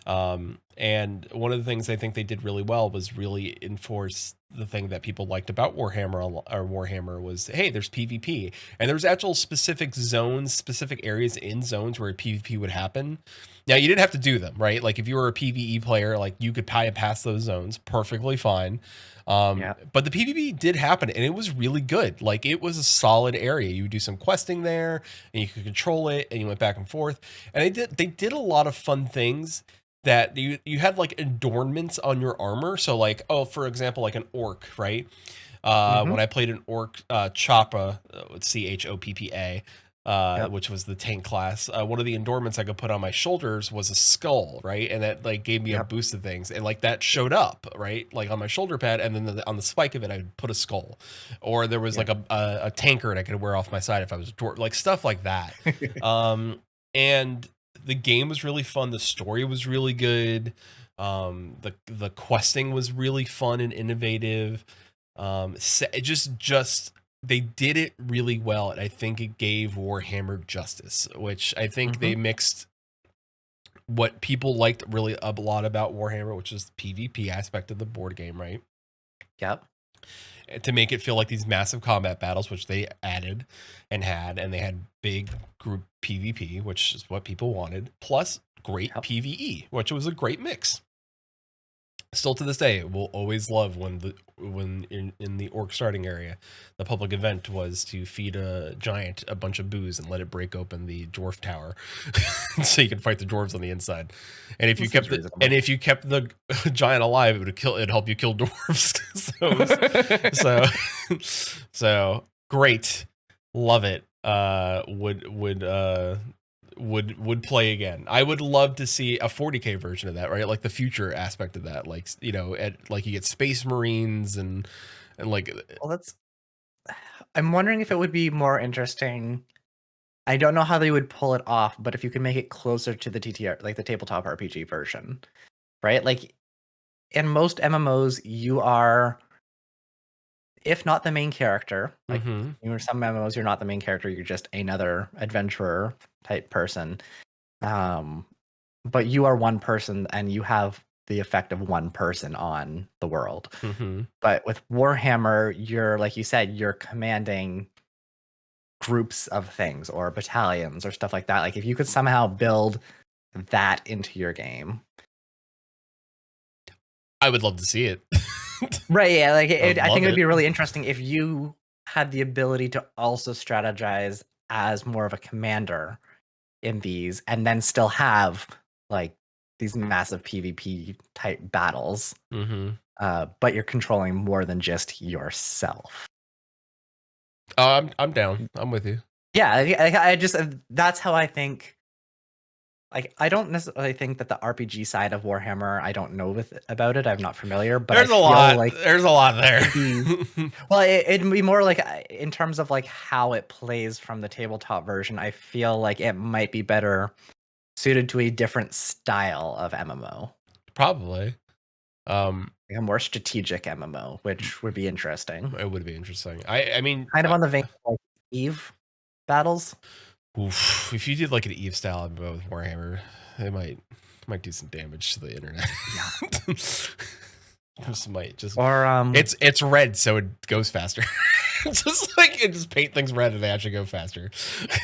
Speaker 1: Yeah. And one of the things I think they did really well was really enforce the thing that people liked about Warhammer was, hey, there's PvP, and there's actual specific zones, specific areas in zones where PvP would happen. Now, you didn't have to do them, right? Like if you were a PvE player, like you could pass those zones perfectly fine. But the PvP did happen, and it was really good. Like it was a solid area. You would do some questing there, and you could control it, and you went back and forth. And they did a lot of fun things that you had like adornments on your armor. So like, for example, like an orc, right? When I played an orc Choppa, Choppa, which was the tank class, one of the adornments I could put on my shoulders was a skull, right? And that like gave me a boost of things, and like that showed up, right? Like on my shoulder pad, and then on the spike of it, I would put a skull. Or there was like a tankard I could wear off my side if I was a dwarf, like stuff like that. And the game was really fun. The story was really good. The questing was really fun and innovative. They did it really well, and I think it gave Warhammer justice, which I think they mixed what people liked really a lot about Warhammer, which is the PvP aspect of the board game, right?
Speaker 3: Yep.
Speaker 1: To make it feel like these massive combat battles, which they added and they had big group PvP, which is what people wanted, plus great PvE, which was a great mix. Still to this day, we'll always love when in the orc starting area, the public event was to feed a giant a bunch of booze and let it break open the dwarf tower, so you can fight the dwarves on the inside. And if you kept the giant alive, it'd help you kill dwarves. So great, love it. would play again. I would love to see a 40K version of that, right? Like the future aspect of that, like, you know, like you get Space Marines and like.
Speaker 3: Well, I'm wondering if it would be more interesting. I don't know how they would pull it off, but if you could make it closer to the TTR, like the tabletop RPG version, right? Like in most MMOs, you are, if not the main character, like some MMOs, you're not the main character, you're just another adventurer type person. But you are one person and you have the effect of one person on the world. But with Warhammer, you're, like you said, you're commanding groups of things or battalions or stuff like that. Like if you could somehow build that into your game.
Speaker 1: I would love to see it.
Speaker 3: Right, yeah, like I think it would be really interesting if you had the ability to also strategize as more of a commander in these and then still have like these massive PvP type battles. But you're controlling more than just yourself.
Speaker 1: I'm down. I'm with you.
Speaker 3: Yeah, I just that's how I think. Like, I don't necessarily think that the RPG side of Warhammer, I don't know about it. I'm not familiar, but
Speaker 1: there's a lot. Like there's a lot there.
Speaker 3: Well, it'd be more like in terms of like how it plays from the tabletop version. I feel like it might be better suited to a different style of MMO.
Speaker 1: Probably.
Speaker 3: Like a more strategic MMO, which would be interesting.
Speaker 1: It would be interesting. I mean,
Speaker 3: kind of on the vein of like Eve battles.
Speaker 1: Oof, if you did like an Eve style MMO with Warhammer, it might do some damage to the internet.
Speaker 3: Yeah.
Speaker 1: Or it's red, so it goes faster. Just like it just paint things red and they actually go faster.
Speaker 3: I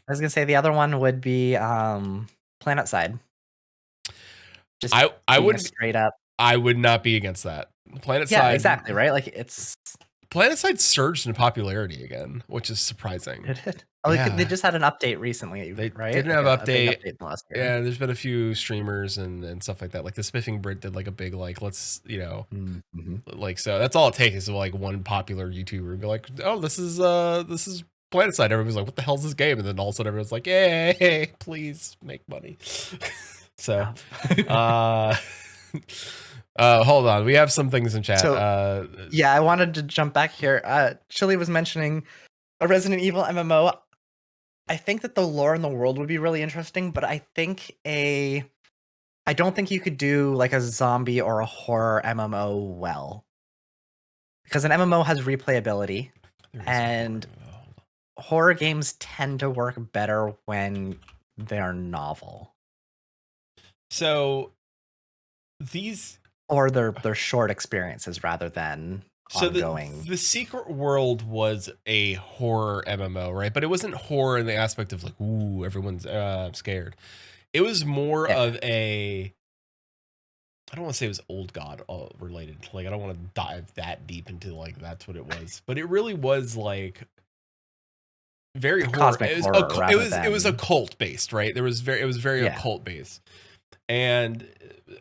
Speaker 3: was gonna say the other one would be Planet Side.
Speaker 1: Just I would
Speaker 3: straight up.
Speaker 1: I would not be against that. Planet
Speaker 3: Side.
Speaker 1: Yeah,
Speaker 3: exactly, right? Like it's
Speaker 1: Planet Side surged in popularity again, which is surprising.
Speaker 3: Did it? Oh, yeah. They just had an update recently,
Speaker 1: they
Speaker 3: right?
Speaker 1: Didn't have update last year. Yeah, there's been a few streamers and stuff like that. Like the Spiffing Brit did like a big like let's like so that's all it takes is like one popular YouTuber be like, oh, this is Planet Side. Everybody's like, what the hell is this game? And then all of a sudden everyone's like, yay, please make money. So hold on, we have some things in chat. So,
Speaker 3: yeah, I wanted to jump back here. Chili was mentioning a Resident Evil MMO. I think that the lore in the world would be really interesting, but I don't think you could do like a zombie or a horror MMO well. Because an MMO has replayability, and horror games tend to work better when they're novel.
Speaker 1: So these
Speaker 3: or they're short experiences rather than ongoing.
Speaker 1: The Secret World was a horror MMO, right? But it wasn't horror in the aspect of like, ooh, everyone's scared. It was more of a, I don't want to say it was Old God related. Like, I don't want to dive that deep into like that's what it was, but it really was like very horror. It was occult based, right? It was very occult based, and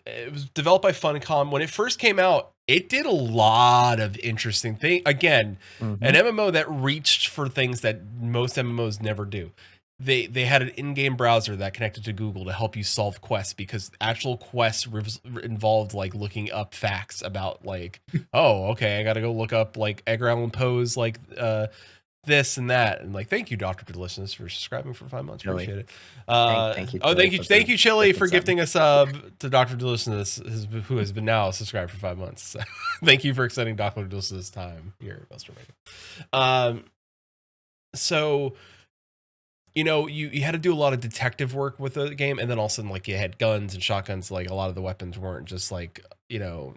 Speaker 1: it was developed by Funcom. When it first came out, it did a lot of interesting things. Again, an MMO that reached for things that most MMOs never do. They had an in-game browser that connected to Google to help you solve quests, because actual quests involved like looking up facts about like, oh, okay, I got to go look up like Edgar Allan Poe's like this and that, and like, thank you, Dr. Delicious, for subscribing for 5 months. Appreciate it.
Speaker 3: Thank you.
Speaker 1: Thank you, Chili, for gifting a sub to Dr. Delicious, who has been now subscribed for 5 months. So, thank you for extending Dr. Delicious' time here at Maelstrom Radio. So, you know, you had to do a lot of detective work with the game, and then all of a sudden, like, you had guns and shotguns. Like, a lot of the weapons weren't just like, you know,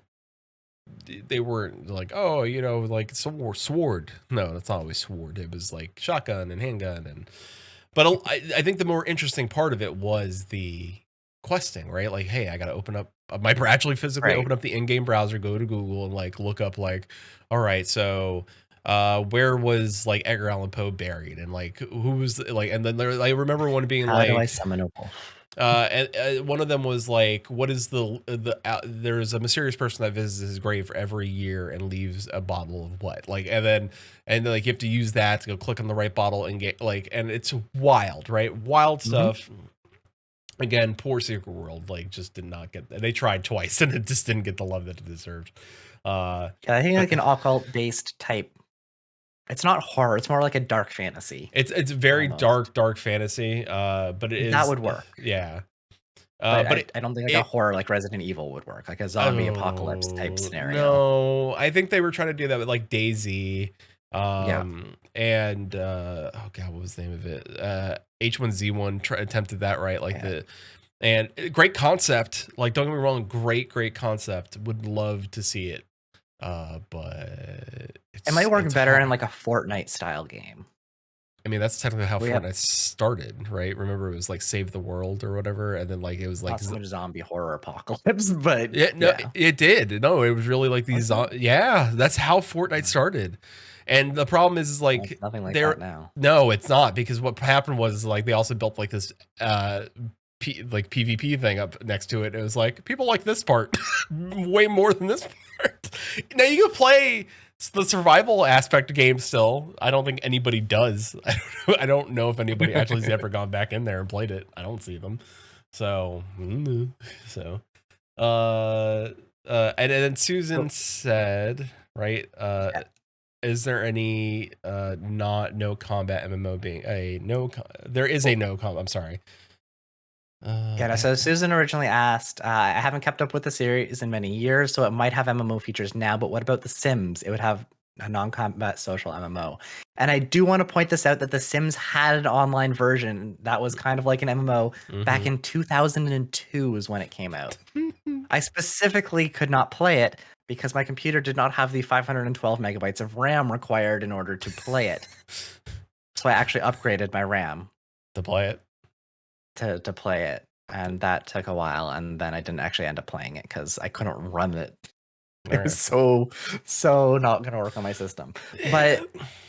Speaker 1: they weren't like, oh, you know, like sword. No, that's not always sword. It was like shotgun and handgun. But I think the more interesting part of it was the questing, right? Like, hey, I got to open up, I might actually physically open up the in-game browser, go to Google and like look up like, all right, so where was like Edgar Allan Poe buried, and like who was like, and then there, I remember one being
Speaker 3: how do I summon a wolf?
Speaker 1: And one of them was like, what is there's a mysterious person that visits his grave every year and leaves a bottle of what, like, and like you have to use that to go click on the right bottle and get like, and it's wild, right? Wild stuff. Again, poor Secret World, like, just did not get. They tried twice and it just didn't get the love that it deserved.
Speaker 3: Yeah, I think like an occult based type. It's not horror. It's more like a dark fantasy.
Speaker 1: It's very
Speaker 3: almost.
Speaker 1: dark fantasy. But it is,
Speaker 3: That would work.
Speaker 1: Yeah.
Speaker 3: But I don't think like a horror like Resident Evil would work, like a zombie apocalypse type scenario.
Speaker 1: No, I think they were trying to do that with like Daisy,
Speaker 3: Yeah.
Speaker 1: and oh god, what was the name of it? H1Z1 attempted that, right? Like and great concept. Like, don't get me wrong, great concept. Would love to see it, but
Speaker 3: it might work better
Speaker 1: hard.
Speaker 3: in like a Fortnite style game.
Speaker 1: I mean, that's technically how Fortnite started, right? Remember, it was like Save the World or whatever, and then like it was like
Speaker 3: not so much zombie horror apocalypse, but
Speaker 1: it did. No, it was really like these. Yeah, that's how Fortnite started. And the problem is like
Speaker 3: it's nothing like that now.
Speaker 1: No, it's not, because what happened was like they also built like this like PvP thing up next to it. It was like, people like this part way more than this part. Now you can play the survival aspect of games still. I don't think anybody does. I don't know if anybody actually has ever gone back in there and played it. I don't see them. So and then Susan said, right, is there any no combat MMO being a there is a no combat, I'm sorry.
Speaker 3: So Susan originally asked, I haven't kept up with the series in many years, so it might have MMO features now, but what about The Sims? It would have a non-combat social MMO. And I do want to point this out, that The Sims had an online version that was kind of like an MMO back in 2002 is when it came out. I specifically could not play it because my computer did not have the 512 megabytes of RAM required in order to play it. So I actually upgraded my RAM
Speaker 1: to play it.
Speaker 3: To play it, and that took a while, and then I didn't actually end up playing it because I couldn't run it. It was so not gonna work on my system. But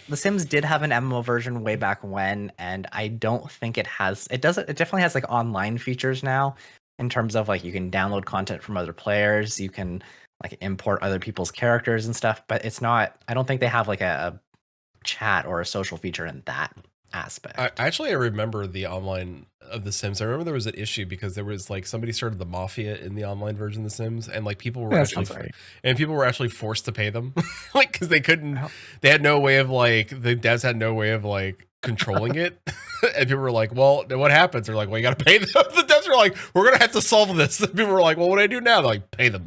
Speaker 3: The Sims did have an MMO version way back when, and I don't think it has. It definitely has like online features now, in terms of like you can download content from other players, you can like import other people's characters and stuff. But it's not. I don't think they have like a chat or a social feature in that aspect.
Speaker 1: I remember the online of The Sims. I remember there was an issue because there was like somebody started the mafia in the online version of The Sims, and like people were actually forced to pay them, like, because they couldn't. They had no way of like, the devs had no way of like controlling it, and people were like, "Well, what happens?" They're like, "Well, you got to pay them." The devs are like, "We're gonna have to solve this." And people were like, "Well, what do I do now?" They're like, "Pay them."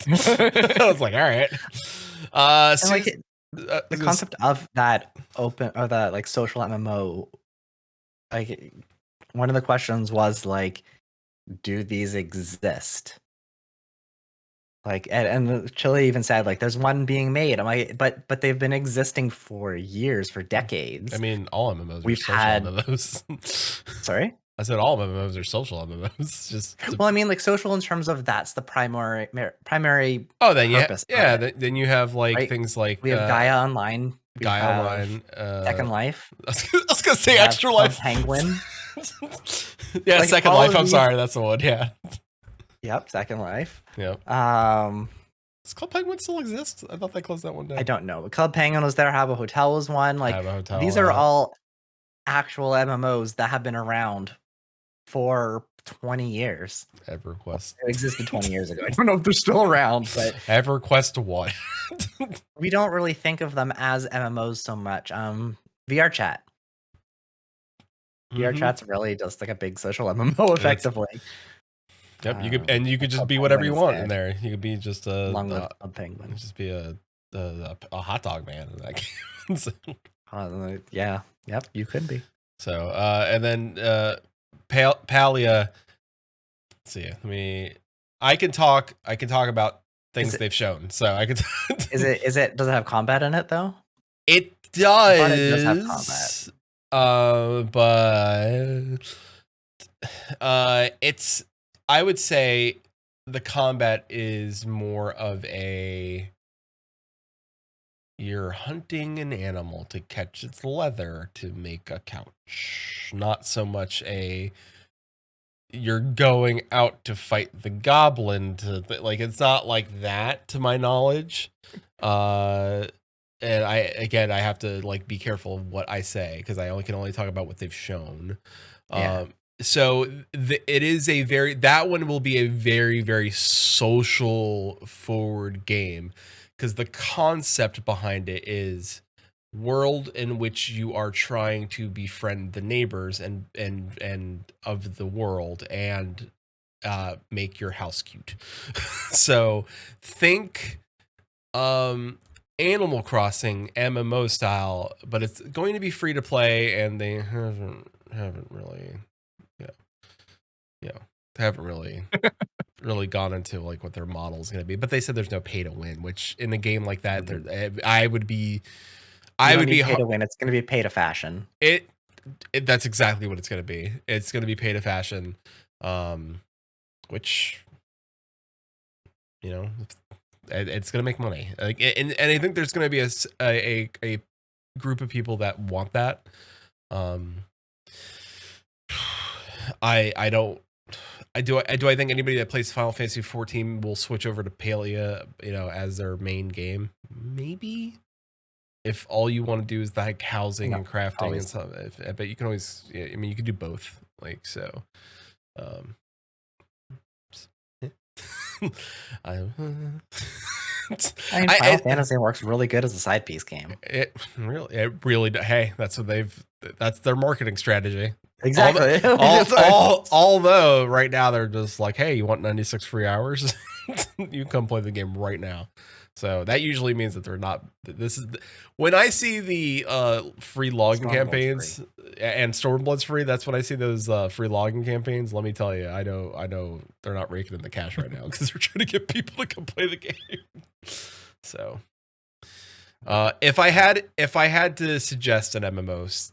Speaker 1: I was like, "All right."
Speaker 3: The concept of that that like social MMO, like one of the questions was like, do these exist? Like, and Chile even said like, there's one being made. I'm like, but they've been existing for years, for decades.
Speaker 1: I mean, all MMOs. We've had MMOs.
Speaker 3: Sorry.
Speaker 1: I said all MMOs are social MMOs. Just
Speaker 3: well, I mean, like social in terms of that's the primary.
Speaker 1: Oh, then
Speaker 3: purpose.
Speaker 1: Then you have like things like
Speaker 3: we have Gaia Online,
Speaker 1: Online,
Speaker 3: Second Life.
Speaker 1: I was gonna say Extra Life,
Speaker 3: Penguin.
Speaker 1: Yeah, like Second Life. I'm sorry, that's the one. Yeah. Yep,
Speaker 3: Second Life.
Speaker 1: Yep. Does Club Penguin still exist? I thought they closed that one down.
Speaker 3: I don't know. Club Penguin was there. Habbo Hotel was one. Like
Speaker 1: Hotel,
Speaker 3: these are all actual MMOs that have been around for 20 years.
Speaker 1: EverQuest
Speaker 3: existed 20 years ago. I don't know if they're still around, but
Speaker 1: EverQuest what?
Speaker 3: We don't really think of them as MMOs so much. VR chat. VR chat's really just like a big social MMO, effectively.
Speaker 1: Yep, you could just be whatever you want in there. You could be just a
Speaker 3: penguin.
Speaker 1: Just be a hot dog man in that game. So.
Speaker 3: Yeah. Yep, you could be.
Speaker 1: So and then Palia. Let's see. I can talk about things they've shown. So I can.
Speaker 3: Does it have combat in it though?
Speaker 1: It does.
Speaker 3: It does have combat.
Speaker 1: But it's. I would say the combat is more of a. You're hunting an animal to catch its leather to make a couch. Not so much you're going out to fight the goblin like it's not like that to my knowledge. And I have to like be careful of what I say because I can only talk about what they've shown.
Speaker 3: Yeah.
Speaker 1: So it is that one will be a very, very social forward game because the concept behind it is world in which you are trying to befriend the neighbors and of the world and make your house cute. So think Animal Crossing MMO style, but it's going to be free to play, and they haven't really haven't really gone into like what their model is going to be. But they said there's no pay to win, which in a game like that, I would be
Speaker 3: pay to win. It's going to be pay to fashion.
Speaker 1: That's exactly what it's going to be. It's going to be pay to fashion, which it's going to make money. Like, and I think there's going to be a group of people that want that. I think anybody that plays Final Fantasy 14 will switch over to Palia, as their main game. Maybe if all you want to do is like housing and crafting and stuff. But you can always, you can do both. Like so.
Speaker 3: Final Fantasy works really good as a side piece game.
Speaker 1: It really. Hey, that's their marketing strategy.
Speaker 3: Exactly.
Speaker 1: Although right now they're just like, hey, you want 96 free hours? You come play the game right now. So that usually means that they're not. When I see the free login campaigns and Stormblood's free. That's when I see those free login campaigns. Let me tell you, I know they're not raking in the cash right now because they're trying to get people to come play the game. So, if I had to suggest an MMO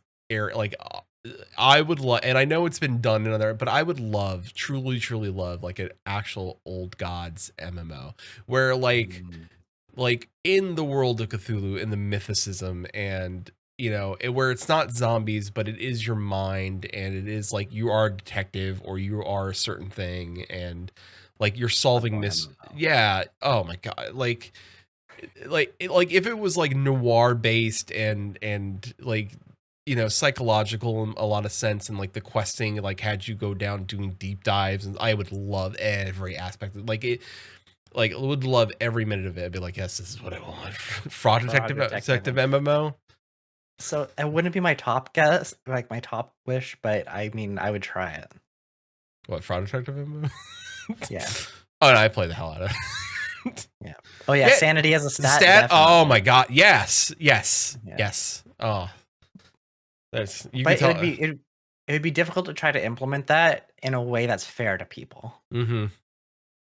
Speaker 1: like. I would love, and I know it's been done in other, but I would truly love like an actual old gods MMO where like in the world of Cthulhu, in the mythicism, and where it's not zombies, but it is your mind, and it is like you are a detective or you are a certain thing, and like you're solving this. Yeah. Oh my god. Like if it was like noir based and like. Psychological in a lot of sense, and like the questing, like had you go down doing deep dives, and I would love every aspect. I would love every minute of it. I'd be like, yes, this is what I want. Fraud detective MMO.
Speaker 3: So it wouldn't be my top guess, like my top wish, but I mean, I would try it.
Speaker 1: What, fraud detective MMO?
Speaker 3: Yeah.
Speaker 1: Oh no, I play the hell out of it.
Speaker 3: Yeah. Oh yeah, sanity as a stat.
Speaker 1: Definitely. Oh my god, yes. Oh.
Speaker 3: It would be difficult to try to implement that in a way that's fair to people.
Speaker 1: Mm-hmm.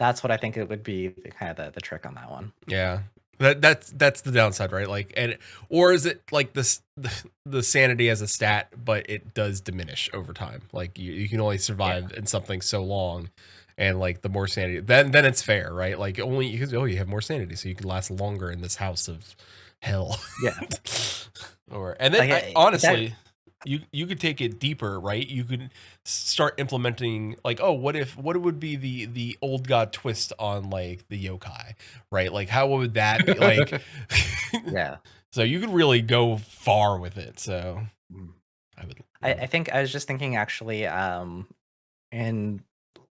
Speaker 3: That's what I think it would be kind of the trick on that one.
Speaker 1: Yeah, that's the downside, right? Like, or is it like the sanity as a stat, but it does diminish over time? Like you can only survive in something so long, and like the more sanity, then it's fair, right? Like only you have more sanity, so you can last longer in this house of hell.
Speaker 3: Yeah.
Speaker 1: And then honestly. You could take it deeper, right? You could start implementing like, what it would be the old god twist on like the yokai, right? Like how would that be like?
Speaker 3: Yeah.
Speaker 1: So you could really go far with it. So
Speaker 3: I think I was just thinking actually, in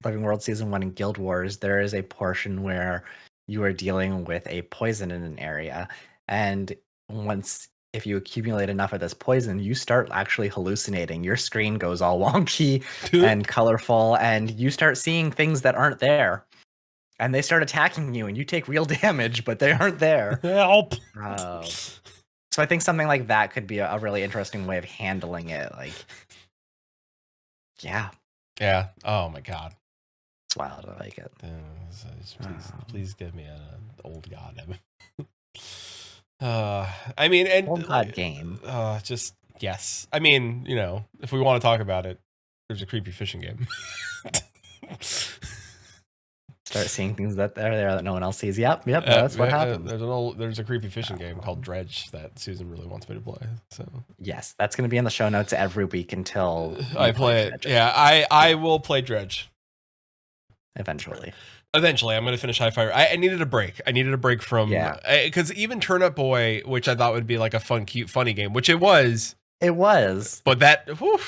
Speaker 3: Living World Season 1 in Guild Wars, there is a portion where you are dealing with a poison in an area, and if you accumulate enough of this poison, you start actually hallucinating. Your screen goes all wonky and colorful, and you start seeing things that aren't there. And they start attacking you, and you take real damage, but they aren't there.
Speaker 1: Help!
Speaker 3: So I think something like that could be a really interesting way of handling it. Like, yeah.
Speaker 1: Yeah. Oh my god.
Speaker 3: It's wild. I like it.
Speaker 1: Please give me an old god. I mean, and
Speaker 3: old god game.
Speaker 1: Just yes. I mean, if we want to talk about it, there's a creepy fishing game.
Speaker 3: Start seeing things that are there that no one else sees. Yep. That's what happens.
Speaker 1: There's a creepy fishing game called Dredge that Susan really wants me to play. So
Speaker 3: yes, that's going to be in the show notes every week until
Speaker 1: I play it. Yeah, I will play Dredge.
Speaker 3: eventually.
Speaker 1: Eventually, I'm going to finish High Fire. I needed a break. I needed a break from, because even Turnip Boy, which I thought would be like a fun, cute, funny game, which it was.
Speaker 3: It was.
Speaker 1: But that, whew,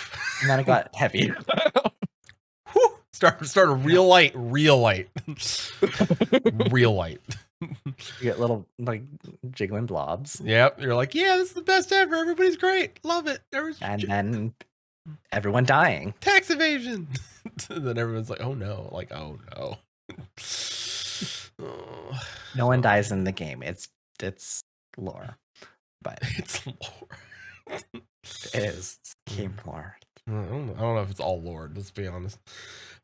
Speaker 3: and then it got heavy.
Speaker 1: Started real light. Real light.
Speaker 3: You get little like jiggling blobs.
Speaker 1: Yep. You're like, yeah, this is the best ever. Everybody's great. Love it.
Speaker 3: And then everyone dying.
Speaker 1: Tax evasion. And then everyone's like, oh no. Like, oh no.
Speaker 3: No one dies in the game. It's lore. But
Speaker 1: it's lore.
Speaker 3: It is game lore.
Speaker 1: I don't know if it's all lore, let's be honest.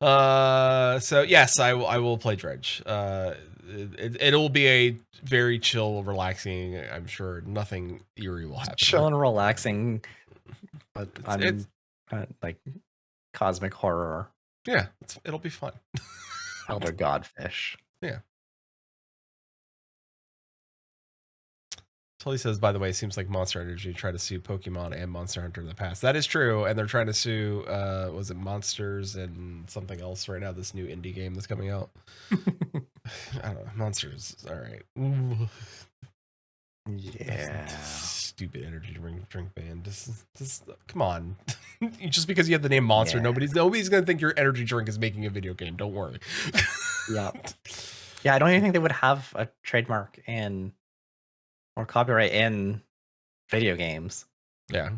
Speaker 1: So yes, I will play Dredge. It will be a very chill, relaxing. I'm sure nothing eerie will happen.
Speaker 3: Chill and relaxing, but it's like cosmic horror.
Speaker 1: Yeah, it'll be fun.
Speaker 3: Elder Godfish.
Speaker 1: Yeah. Tully says, by the way, it seems like Monster Energy tried to sue Pokemon and Monster Hunter in the past. That is true, and they're trying to sue, was it Monsters and something else right now, this new indie game that's coming out? I don't know. Monsters, all right.
Speaker 3: Yeah.
Speaker 1: Stupid energy drink band. Just come on. Just because you have the name Monster, nobody's going to think your energy drink is making a video game. Don't worry.
Speaker 3: Yeah. Yeah, I don't even think they would have a trademark or copyright in video games.
Speaker 1: Yeah.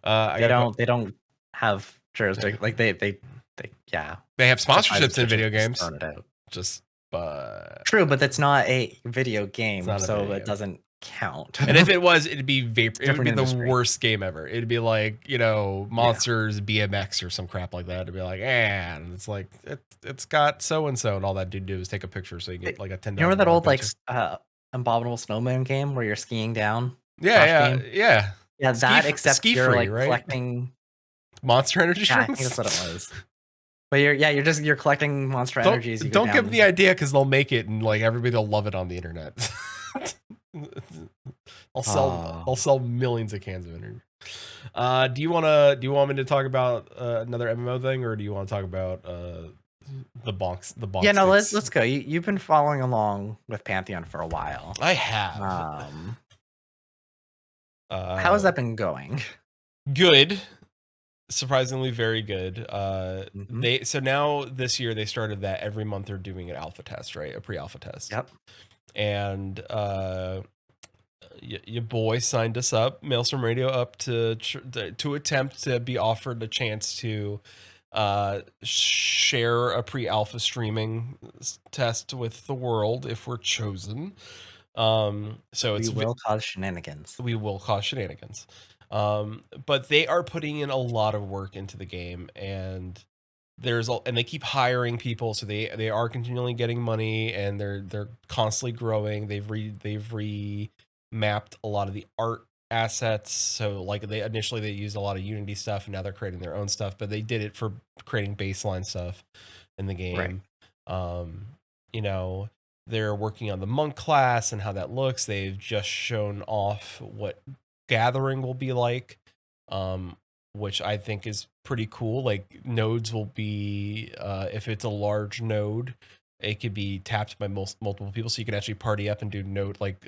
Speaker 3: They don't have jurisdiction. Like they
Speaker 1: have sponsorships in video games.
Speaker 3: True, but that's not a video game, so it doesn't count.
Speaker 1: And if it was, it'd be it would be the worst game ever. It'd be like, Monsters BMX or some crap like that. It'd be like, and it's like it's got so and all that dude do is take a picture so you get like a $10.
Speaker 3: Remember that old Abominable Snowman game where you're skiing down?
Speaker 1: Yeah.
Speaker 3: Yeah, that except you're
Speaker 1: free,
Speaker 3: like
Speaker 1: right?
Speaker 3: collecting
Speaker 1: Monster Energy drinks.
Speaker 3: I think that's what it was. But you're collecting Monster Energies.
Speaker 1: Don't give them the idea because they'll make it and like everybody will love it on the internet. I'll sell millions of cans of energy. Do you want me to talk about another MMO thing, or do you want to talk about the bonks?
Speaker 3: Yeah, no, let's go. You've been following along with Pantheon for a while.
Speaker 1: I have.
Speaker 3: How has that been going?
Speaker 1: Good. Surprisingly very good. So now this year they started that every month they're doing an alpha test, right? A pre-alpha test.
Speaker 3: Yep.
Speaker 1: And your boy signed us up, Maelstrom Radio, up to attempt to be offered a chance to share a pre-alpha streaming test with the world if we're chosen. So we
Speaker 3: will cause shenanigans.
Speaker 1: We will cause shenanigans. But they are putting in a lot of work into the game, and they keep hiring people, so they are continually getting money, and they're constantly growing. They've remapped a lot of the art assets. So like they used a lot of Unity stuff, and now they're creating their own stuff, but they did it for creating baseline stuff in the game.
Speaker 3: Right.
Speaker 1: They're working on the monk class and how that looks. They've just shown off what gathering will be like, which I think is pretty cool. Like nodes will be, if it's a large node, it could be tapped by multiple people, so you can actually party up and do node, like,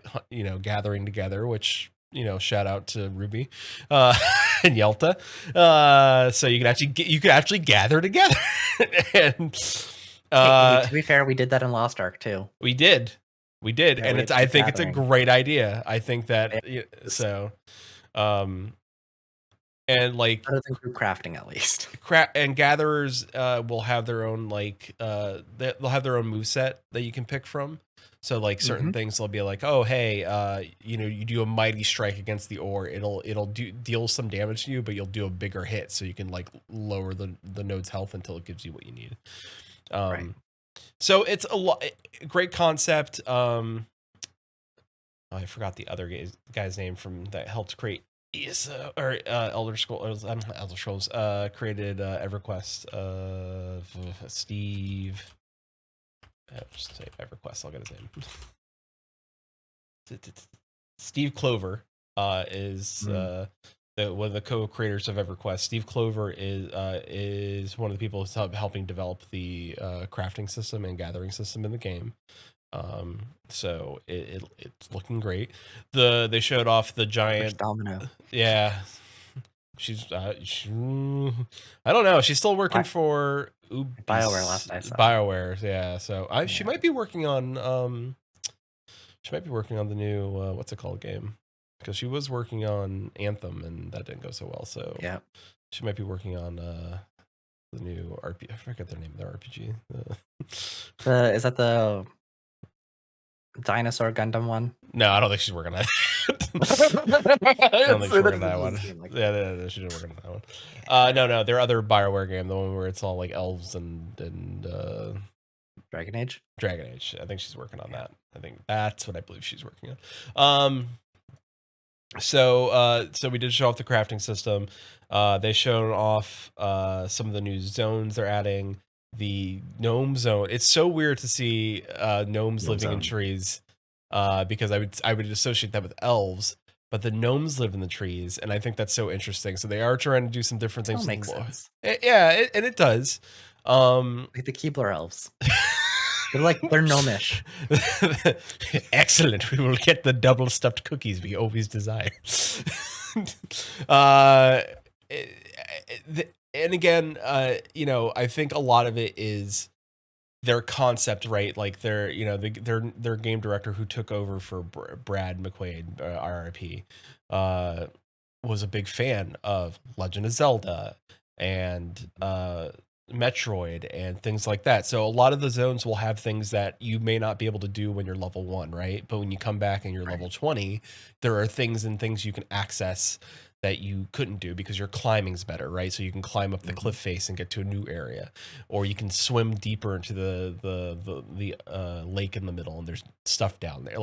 Speaker 1: gathering together, which, shout out to Ruby and Yelta. So you could actually gather together. And
Speaker 3: to be fair, we did that in Lost Ark too.
Speaker 1: We did, and I think it's a great idea. I think that and like
Speaker 3: better than group crafting, at least.
Speaker 1: And gatherers will have their own they'll have their own moveset that you can pick from. So like certain things they'll be like, oh hey, you do a mighty strike against the ore, it'll deal some damage to you, but you'll do a bigger hit, so you can like lower the node's health until it gives you what you need.
Speaker 3: Right.
Speaker 1: So it's great concept. I forgot the other guy's name from that helped create Elder Scrolls. Elder Scrolls created EverQuest. Steve. Just say EverQuest. I'll get his name. Steve Clover is the one of the co-creators of EverQuest. Steve Clover is one of the people who's helping develop the crafting system and gathering system in the game. So it's looking great. They showed off the giant
Speaker 3: domino.
Speaker 1: Yeah, she's I don't know. She's still working for
Speaker 3: BioWare last I saw.
Speaker 1: BioWare, yeah. So she might be working on the new what's it called game, because she was working on Anthem and that didn't go so well. So
Speaker 3: yeah,
Speaker 1: she might be working on the new RPG. I forget the name of the RPG.
Speaker 3: Is that the Dinosaur Gundam one?
Speaker 1: No, I don't think she's working on that. I don't think she's working on that one. Yeah, she didn't work on that one. No, their other BioWare game, the one where it's all like elves and
Speaker 3: Dragon Age.
Speaker 1: I think she's working on that. I think that's what I believe she's working on. So we did show off the crafting system. They showed off some of the new zones they're adding. The gnome zone. It's so weird to see gnomes living in trees, because I would associate that with elves, but the gnomes live in the trees, and I think that's so interesting. So they are trying to do some different things.
Speaker 3: Makes sense.
Speaker 1: And it does.
Speaker 3: Like the Keebler elves. They're gnomish.
Speaker 1: Excellent. We will get the double stuffed cookies we always desire. And again, I think a lot of it is their concept, right? Like their game director who took over for Brad McQuaid, RIP, was a big fan of Legend of Zelda and Metroid and things like that. So a lot of the zones will have things that you may not be able to do when you're level 1, right? But when you come back and you're level 20, there are things you can access that you couldn't do because your climbing's better, right? So you can climb up the cliff face and get to a new area, or you can swim deeper into the lake in the middle, and there's stuff down there.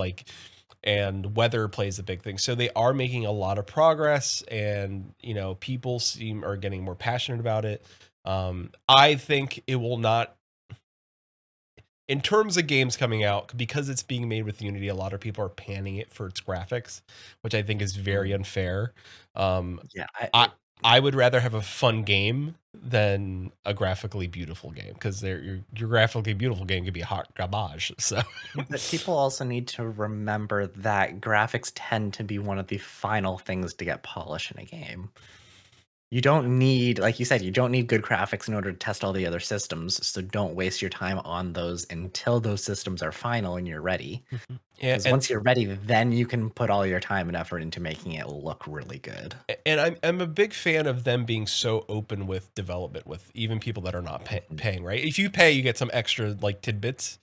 Speaker 1: And weather plays a big thing. So they are making a lot of progress, and people are getting more passionate about it. I think it will not, in terms of games coming out, because it's being made with Unity, a lot of people are panning it for its graphics, which I think is very unfair. I would rather have a fun game than a graphically beautiful game, because your graphically beautiful game could be hot garbage. So,
Speaker 3: but people also need to remember that graphics tend to be one of the final things to get polished in a game. You don't need, like you said, you don't need good graphics in order to test all the other systems. So don't waste your time on those until those systems are final and you're ready. Yeah, once you're ready, then you can put all your time and effort into making it look really good.
Speaker 1: And I'm a big fan of them being so open with development, with even people that are not paying, right? If you pay, you get some extra tidbits.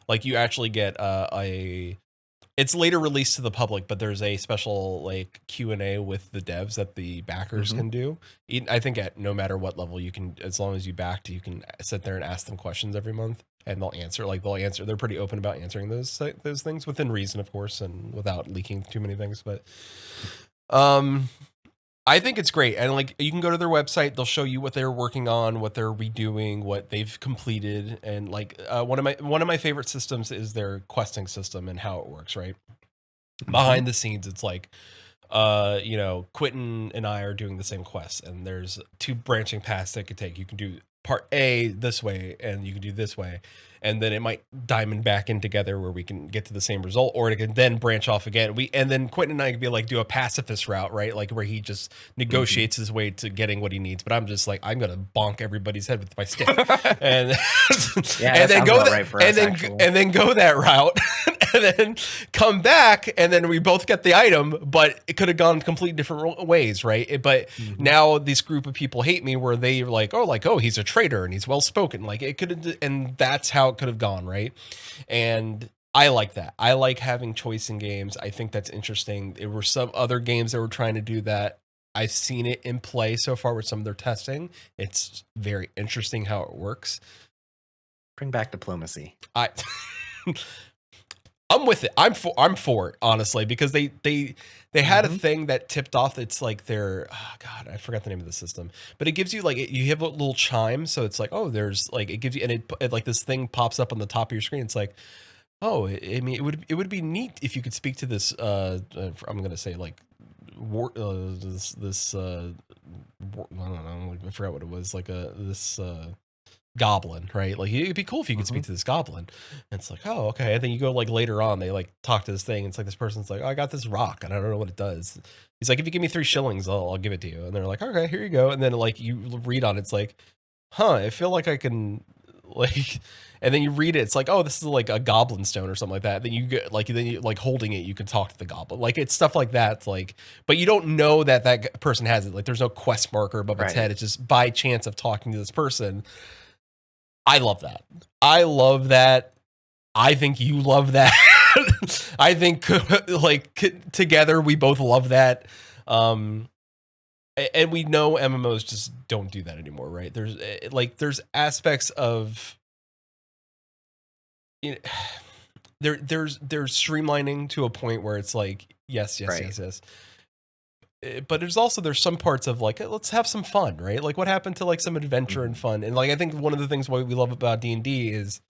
Speaker 1: Like you actually get it's later released to the public, but there's a special Q&A with the devs that the backers can do. I think at no matter what level you can, as long as you backed, you can sit there and ask them questions every month, and they'll answer. They're pretty open about answering those things within reason, of course, and without leaking too many things. But I think it's great. And you can go to their website, they'll show you what they're working on, what they're redoing, what they've completed. And one of my favorite systems is their questing system and how it works, right? Behind the scenes, it's Quentin and I are doing the same quest, and there's 2 branching paths that could take. You can do part A this way, and you can do this way, and then it might diamond back in together where we can get to the same result, or it can then branch off again. And then Quentin and I could be do a pacifist route, right? Where he just negotiates his way to getting what he needs. But I'm just I'm gonna bonk everybody's head with my stick, and then go that route, and then come back, and then we both get the item. But it could have gone completely different ways, right? But now this group of people hate me, where they're oh, he's a traitor and he's well spoken. It could have, and that's how it could have gone, right? And I like that. I like having choice in games. I think that's interesting. There were some other games that were trying to do that. I've seen it in play so far with some of their testing. It's very interesting how it works.
Speaker 3: Bring back diplomacy.
Speaker 1: I'm with it. I'm for it, honestly, because they had a thing that tipped off. It's their, oh God, I forgot the name of the system, but it gives you you have a little chime, so it's there's it gives you, and it this thing pops up on the top of your screen. It's oh, I mean, it would be neat if you could speak to this. I'm gonna say I don't know, I forgot what it was, like this goblin, right? Like it'd be cool if you could speak to this goblin. And it's like, oh, okay. And then you go like later on, they like talk to this thing. And it's like this person's like, oh, I got this rock and I don't know what it does. He's like, if you give me 3 shillings, I'll give it to you. And they're like, okay, here you go. And then like you read on it, it's like, huh, I feel like I can like, and then you read it, it's like, oh, this is like a goblin stone or something like that. Then you get like, then you like holding it, you can talk to the goblin. Like it's stuff like that. It's like, but you don't know that that person has it. Like there's no quest marker above its head. It's just by chance of talking to this person. I love that. I love that. I think you love that. I think like together we both love that. And we know MMOs just don't do that anymore, right? There's aspects of, you know, there's streamlining to a point where it's like yes. But there's some parts of like, let's have some fun, right? Like what happened to like some adventure and fun? And like I think one of the things what we love about D&D is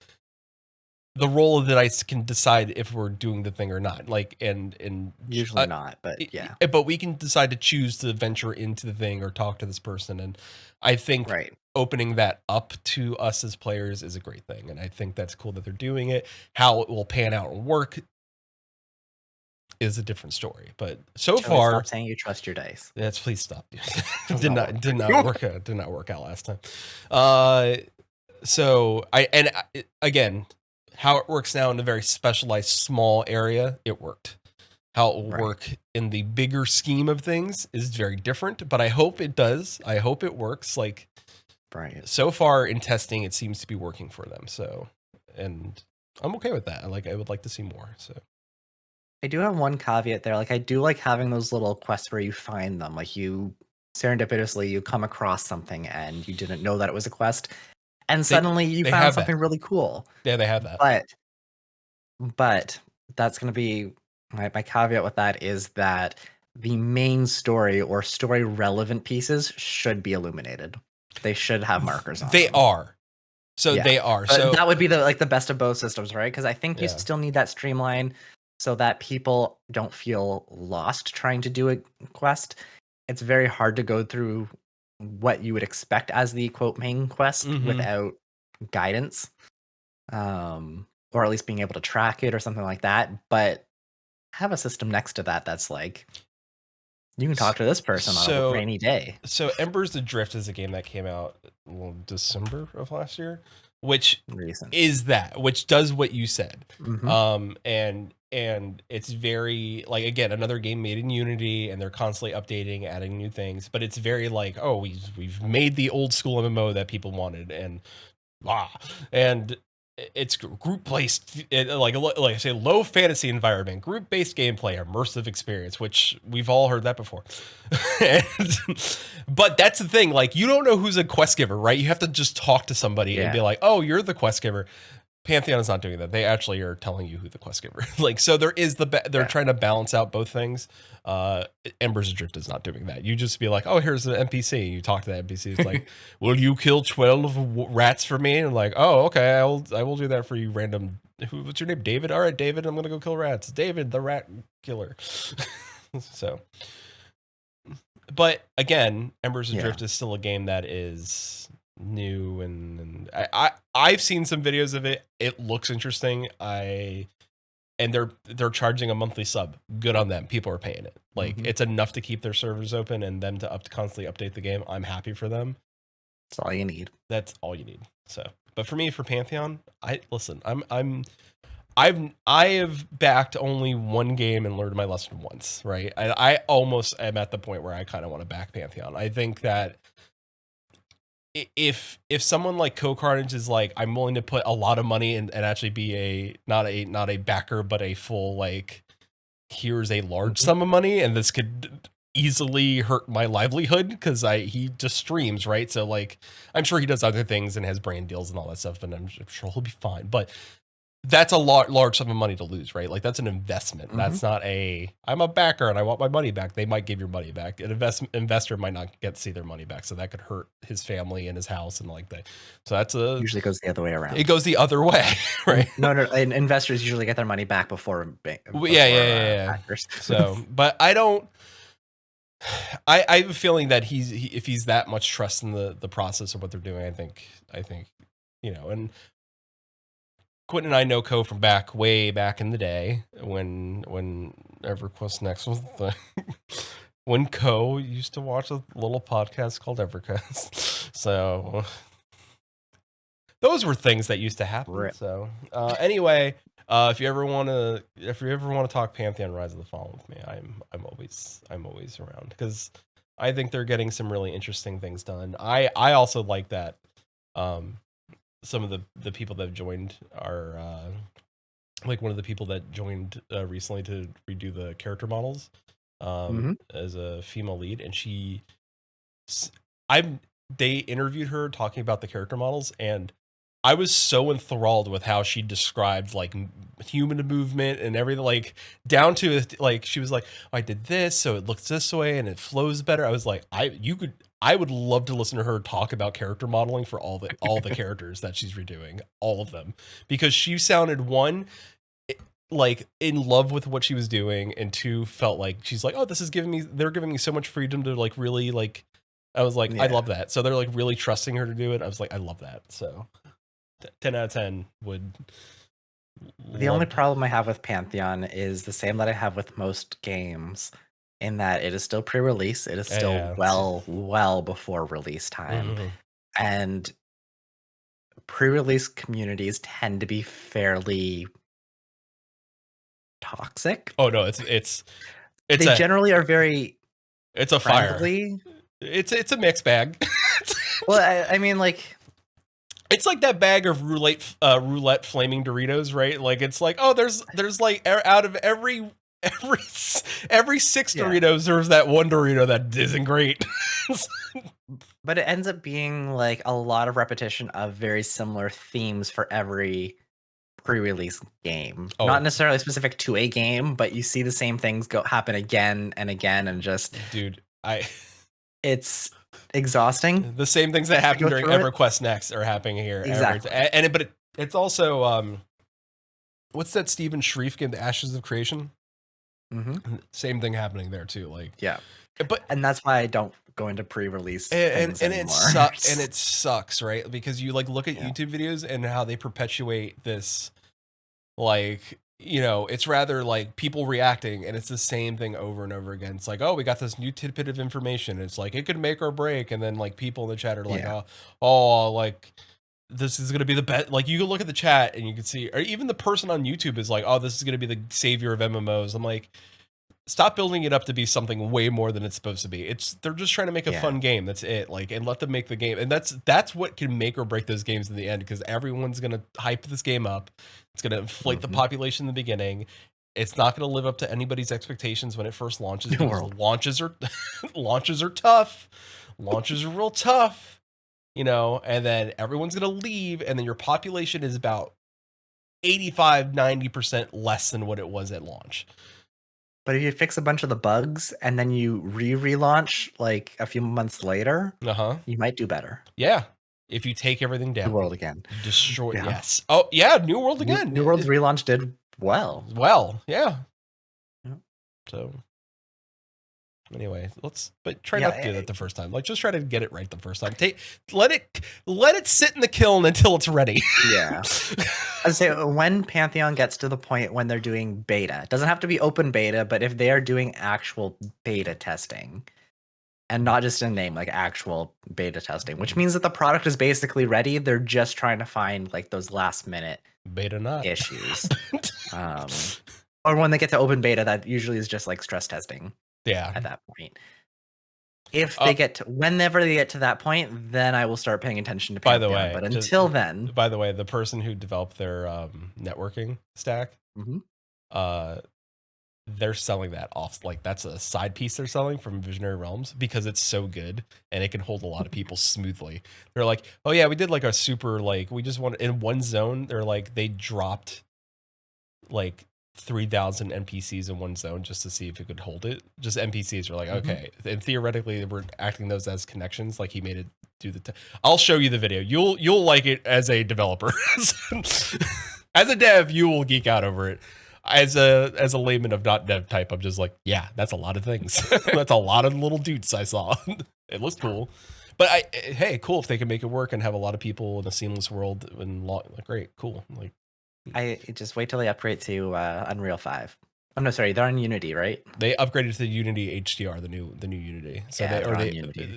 Speaker 1: the role that I can decide if we're doing the thing or not. Like and
Speaker 3: usually not, but yeah.
Speaker 1: But we can decide to choose to venture into the thing or talk to this person. And I think opening that up to us as players is a great thing. And I think that's cool that they're doing it. How it will pan out and work is a different story, but so far,
Speaker 3: stop saying you trust your dice.
Speaker 1: Yes, please stop. did not work out last time. So again, how it works now in a very specialized small area, it worked. How it will work in the bigger scheme of things is very different, but I hope it does. I hope it works. Like, so far in testing, it seems to be working for them. So, and I'm okay with that. I would like to see more. So.
Speaker 3: I do have one caveat there. Like I do like having those little quests where you find them. Like you serendipitously you come across something and you didn't know that it was a quest, and suddenly you found something really cool.
Speaker 1: Yeah, they have that.
Speaker 3: But that's going to be my caveat with that is that the main story or story relevant pieces should be illuminated. They should have markers on.
Speaker 1: They are. So they are.
Speaker 3: But
Speaker 1: so
Speaker 3: that would be the best of both systems, right? Because I think you still need that streamline, so that people don't feel lost trying to do a quest. It's very hard to go through what you would expect as the quote main quest without guidance, or at least being able to track it or something like that. But have a system next to that that's like, you can talk to this person on a rainy day.
Speaker 1: So Embers Adrift is a game that came out December of last year, which which does what you said. And it's very like, again, another game made in Unity, and they're constantly updating, adding new things, but it's very like, oh, we've made the old school MMO that people wanted, and it's group based, like I say, low fantasy environment, group based gameplay, immersive experience, which we've all heard that before. But that's the thing, like you don't know who's a quest giver, right? You have to just talk to somebody and be like, oh, you're the quest giver. Pantheon is not doing that. They actually are telling you who the quest giver is. Like, so there is they're trying to balance out both things. Embers Adrift is not doing that. You just be like, oh, here's an NPC. You talk to that NPC. It's like, will you kill 12 rats for me? And like, oh, okay, I will do that for you, random. What's your name? David? All right, David, I'm going to go kill rats. David, the rat killer. So, but again, Embers Adrift is still a game that is new, and I've seen some videos of it. It looks interesting. And they're charging a monthly sub. Good on them. People are paying it. Like it's enough to keep their servers open and them to constantly update the game. I'm happy for them.
Speaker 3: That's all you need.
Speaker 1: That's all you need. So, but for me, for Pantheon, I have backed only one game and learned my lesson once, right? I almost am at the point where I kind of want to back Pantheon. I think that if someone like Co-Carnage is like, I'm willing to put a lot of money and actually be not a backer, but a full, like, here's a large sum of money, and this could easily hurt my livelihood because he just streams, right? So like, I'm sure he does other things and has brand deals and all that stuff, and I'm sure he'll be fine. But that's a large sum of money to lose, right? Like that's an investment. That's not I'm a backer and I want my money back. They might give your money back. An investor might not get to see their money back. So that could hurt his family and his house and like that. So that's
Speaker 3: usually goes the other way around.
Speaker 1: It goes the other way, right?
Speaker 3: No, and investors usually get their money back before
Speaker 1: backers. So, but I don't, I have a feeling that if he's that much trust in the process of what they're doing, I think, and Quentin and I know Co from way back in the day when EverQuest Next was the when Co used to watch a little podcast called EverQuest. So those were things that used to happen.
Speaker 3: Rip.
Speaker 1: So anyway, if you ever want to talk Pantheon Rise of the Fallen with me, I'm always around, because I think they're getting some really interesting things done. I also like that some of the people that have joined are like one of the people that joined recently to redo the character models as a female lead, and they interviewed her talking about the character models, and I was so enthralled with how she described like human movement and everything, like down to like she was like, oh, I did this so it looks this way and it flows better. I was like, I would love to listen to her talk about character modeling for all the characters that she's redoing, all of them, because she sounded, one, like in love with what she was doing, and two, felt like she's like, oh, they're giving me so much freedom to like really like. I was like, I love that. So they're like really trusting her to do it. I was like, I love that. So 10 out of 10 would.
Speaker 3: The only problem I have with Pantheon is the same that I have with most games, in that it is still pre-release. It is still well before release time. And pre-release communities tend to be fairly toxic.
Speaker 1: Oh no, it's
Speaker 3: they generally are very
Speaker 1: it's a friendly. Fire. It's a mixed bag.
Speaker 3: Well, I mean, like,
Speaker 1: it's like that bag of roulette flaming Doritos, right? Like, it's like, oh, there's like out of every 6 Doritos, there's that one Dorito that isn't great.
Speaker 3: But it ends up being like a lot of repetition of very similar themes for every pre-release game. Not necessarily specific to a game, but you see the same things happen again and again, and just,
Speaker 1: dude,
Speaker 3: it's exhausting.
Speaker 1: The same things that happened during EverQuest Next are happening here.
Speaker 3: Exactly.
Speaker 1: It's also what's that Stephen Shreve game, The Ashes of Creation? Same thing happening there too. Like, and
Speaker 3: that's why I don't go into pre-release
Speaker 1: and it sucks, right? Because you like look at YouTube videos and how they perpetuate this, like, it's rather like people reacting, and it's the same thing over and over again. It's like, oh, we got this new tidbit of information. It's like, it could make or break. And then like people in the chat are like, oh, like this is going to be the best. Like, you can look at the chat and you can see, or even the person on YouTube is like, oh, this is going to be the savior of MMOs. I'm like, stop building it up to be something way more than it's supposed to be. They're just trying to make a fun game. That's it. Like, and let them make the game. And that's what can make or break those games in the end, because everyone's going to hype this game up. It's going to inflate the population in the beginning. It's not going to live up to anybody's expectations when it first launches. Launches are tough. Launches are real tough, and then everyone's going to leave. And then your population is about 85-90% less than what it was at launch.
Speaker 3: But if you fix a bunch of the bugs and then you relaunch like a few months later, you might do better.
Speaker 1: Yeah. If you take everything down.
Speaker 3: New World again.
Speaker 1: Destroy. Yes. Oh, yeah. New World again.
Speaker 3: New World's relaunch did well.
Speaker 1: Yeah. So anyway, try not to do that the first time. Like, just try to get it right the first time. Let it sit in the kiln until it's ready.
Speaker 3: Yeah. I say, when Pantheon gets to the point when they're doing beta, it doesn't have to be open beta, but if they are doing actual beta testing, and not just in name, like actual beta testing, which means that the product is basically ready. They're just trying to find like those last minute
Speaker 1: beta
Speaker 3: issues. Or when they get to open beta, that usually is just like stress testing.
Speaker 1: Yeah.
Speaker 3: At that point. If they whenever they get to that point, then I will start paying attention to Pantheon.
Speaker 1: By the way,
Speaker 3: but until then.
Speaker 1: By the way, the person who developed their networking stack, they're selling that off. Like, that's a side piece they're selling from Visionary Realms, because it's so good and it can hold a lot of people smoothly. They're like, oh yeah, we did like a super, like, we just wanted in one zone. They're like, they dropped like 3,000 NPCs in one zone just to see if it could hold it. Just NPCs are like, okay. And theoretically, we're acting those as connections. Like, he made it do I'll show you the video. You'll like it as a developer. As a dev, you will geek out over it. as a layman of .dev type, I'm just like, yeah, that's a lot of things. That's a lot of little dudes I saw. It looks cool. But hey, cool if they can make it work and have a lot of people in a seamless world and like, great, cool. Like,
Speaker 3: I just wait till they upgrade to Unreal 5. Oh no, sorry, they're on Unity, right?
Speaker 1: they upgraded to the Unity HDR, the new Unity. So
Speaker 3: Yeah,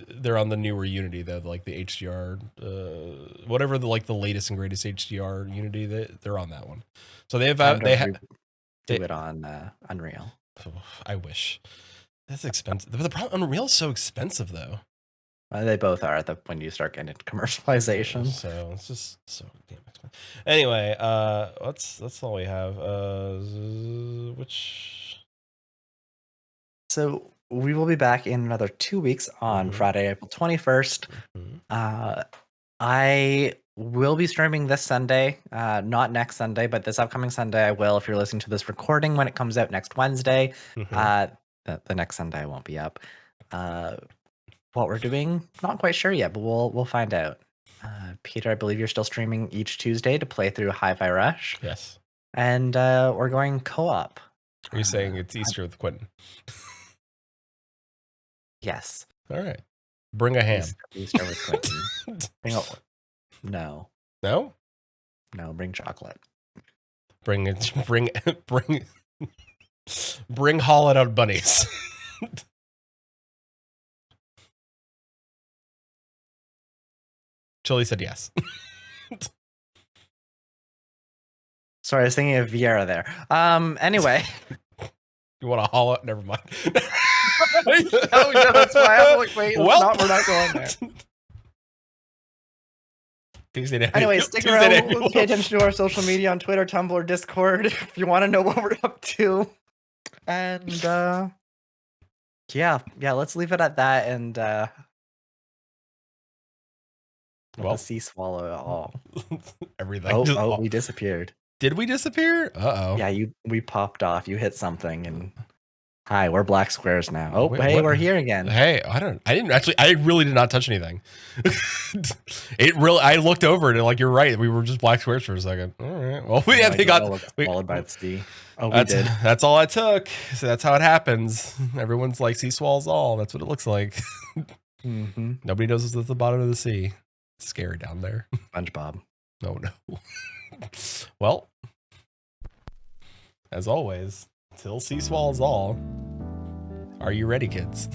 Speaker 1: they're on the newer Unity, though, like the HDR, whatever the latest and greatest HDR Unity. They're on that one. So do
Speaker 3: it on Unreal.
Speaker 1: I wish. That's expensive. But the problem, Unreal's so expensive, though.
Speaker 3: They both are when you start getting into commercialization.
Speaker 1: So it's just so damn expensive. Anyway, that's all we have.
Speaker 3: So we will be back in another 2 weeks on Friday, April 21st. I will be streaming this Sunday, not next Sunday, but this upcoming Sunday I will. If you're listening to this recording when it comes out next Wednesday, the next Sunday I won't be up. What we're doing, not quite sure yet, but we'll find out. Peter, I believe you're still streaming each Tuesday to play through Hi-Fi Rush.
Speaker 1: Yes.
Speaker 3: And we're going co-op.
Speaker 1: Are you saying it's Easter with Quentin?
Speaker 3: Yes.
Speaker 1: All right. Bring a ham.
Speaker 3: Easter with Quentin. No.
Speaker 1: No?
Speaker 3: No, bring chocolate.
Speaker 1: Bring hollowed out bunnies. Chili said yes.
Speaker 3: Sorry, I was thinking of Vieira there. Anyway.
Speaker 1: You want to hollow? Never mind.
Speaker 3: Oh, yeah, that's why I'm like, wait, we're not going there.
Speaker 1: Tuesday night.
Speaker 3: Anyway, stick around. Pay attention to our social media on Twitter, Tumblr, Discord if you want to know what we're up to. And yeah, let's leave it at that. And the sea swallow it all.
Speaker 1: Everything.
Speaker 3: We disappeared.
Speaker 1: Did we disappear? Uh-oh.
Speaker 3: Yeah, we popped off. You hit something and hi, we're black squares now. Oh, wait, hey, we're here again.
Speaker 1: Hey, I really did not touch anything. I looked over and like, you're right. We were just black squares for a second. All right. Well, they got
Speaker 3: swallowed by the sea. Oh, we did.
Speaker 1: That's all I took. So that's how it happens. Everyone's like, sea swallows all. That's what it looks like. Nobody knows what's at the bottom of the sea. It's scary down there.
Speaker 3: SpongeBob.
Speaker 1: Oh, no. Well, as always, till sea swallows all. Are you ready, kids?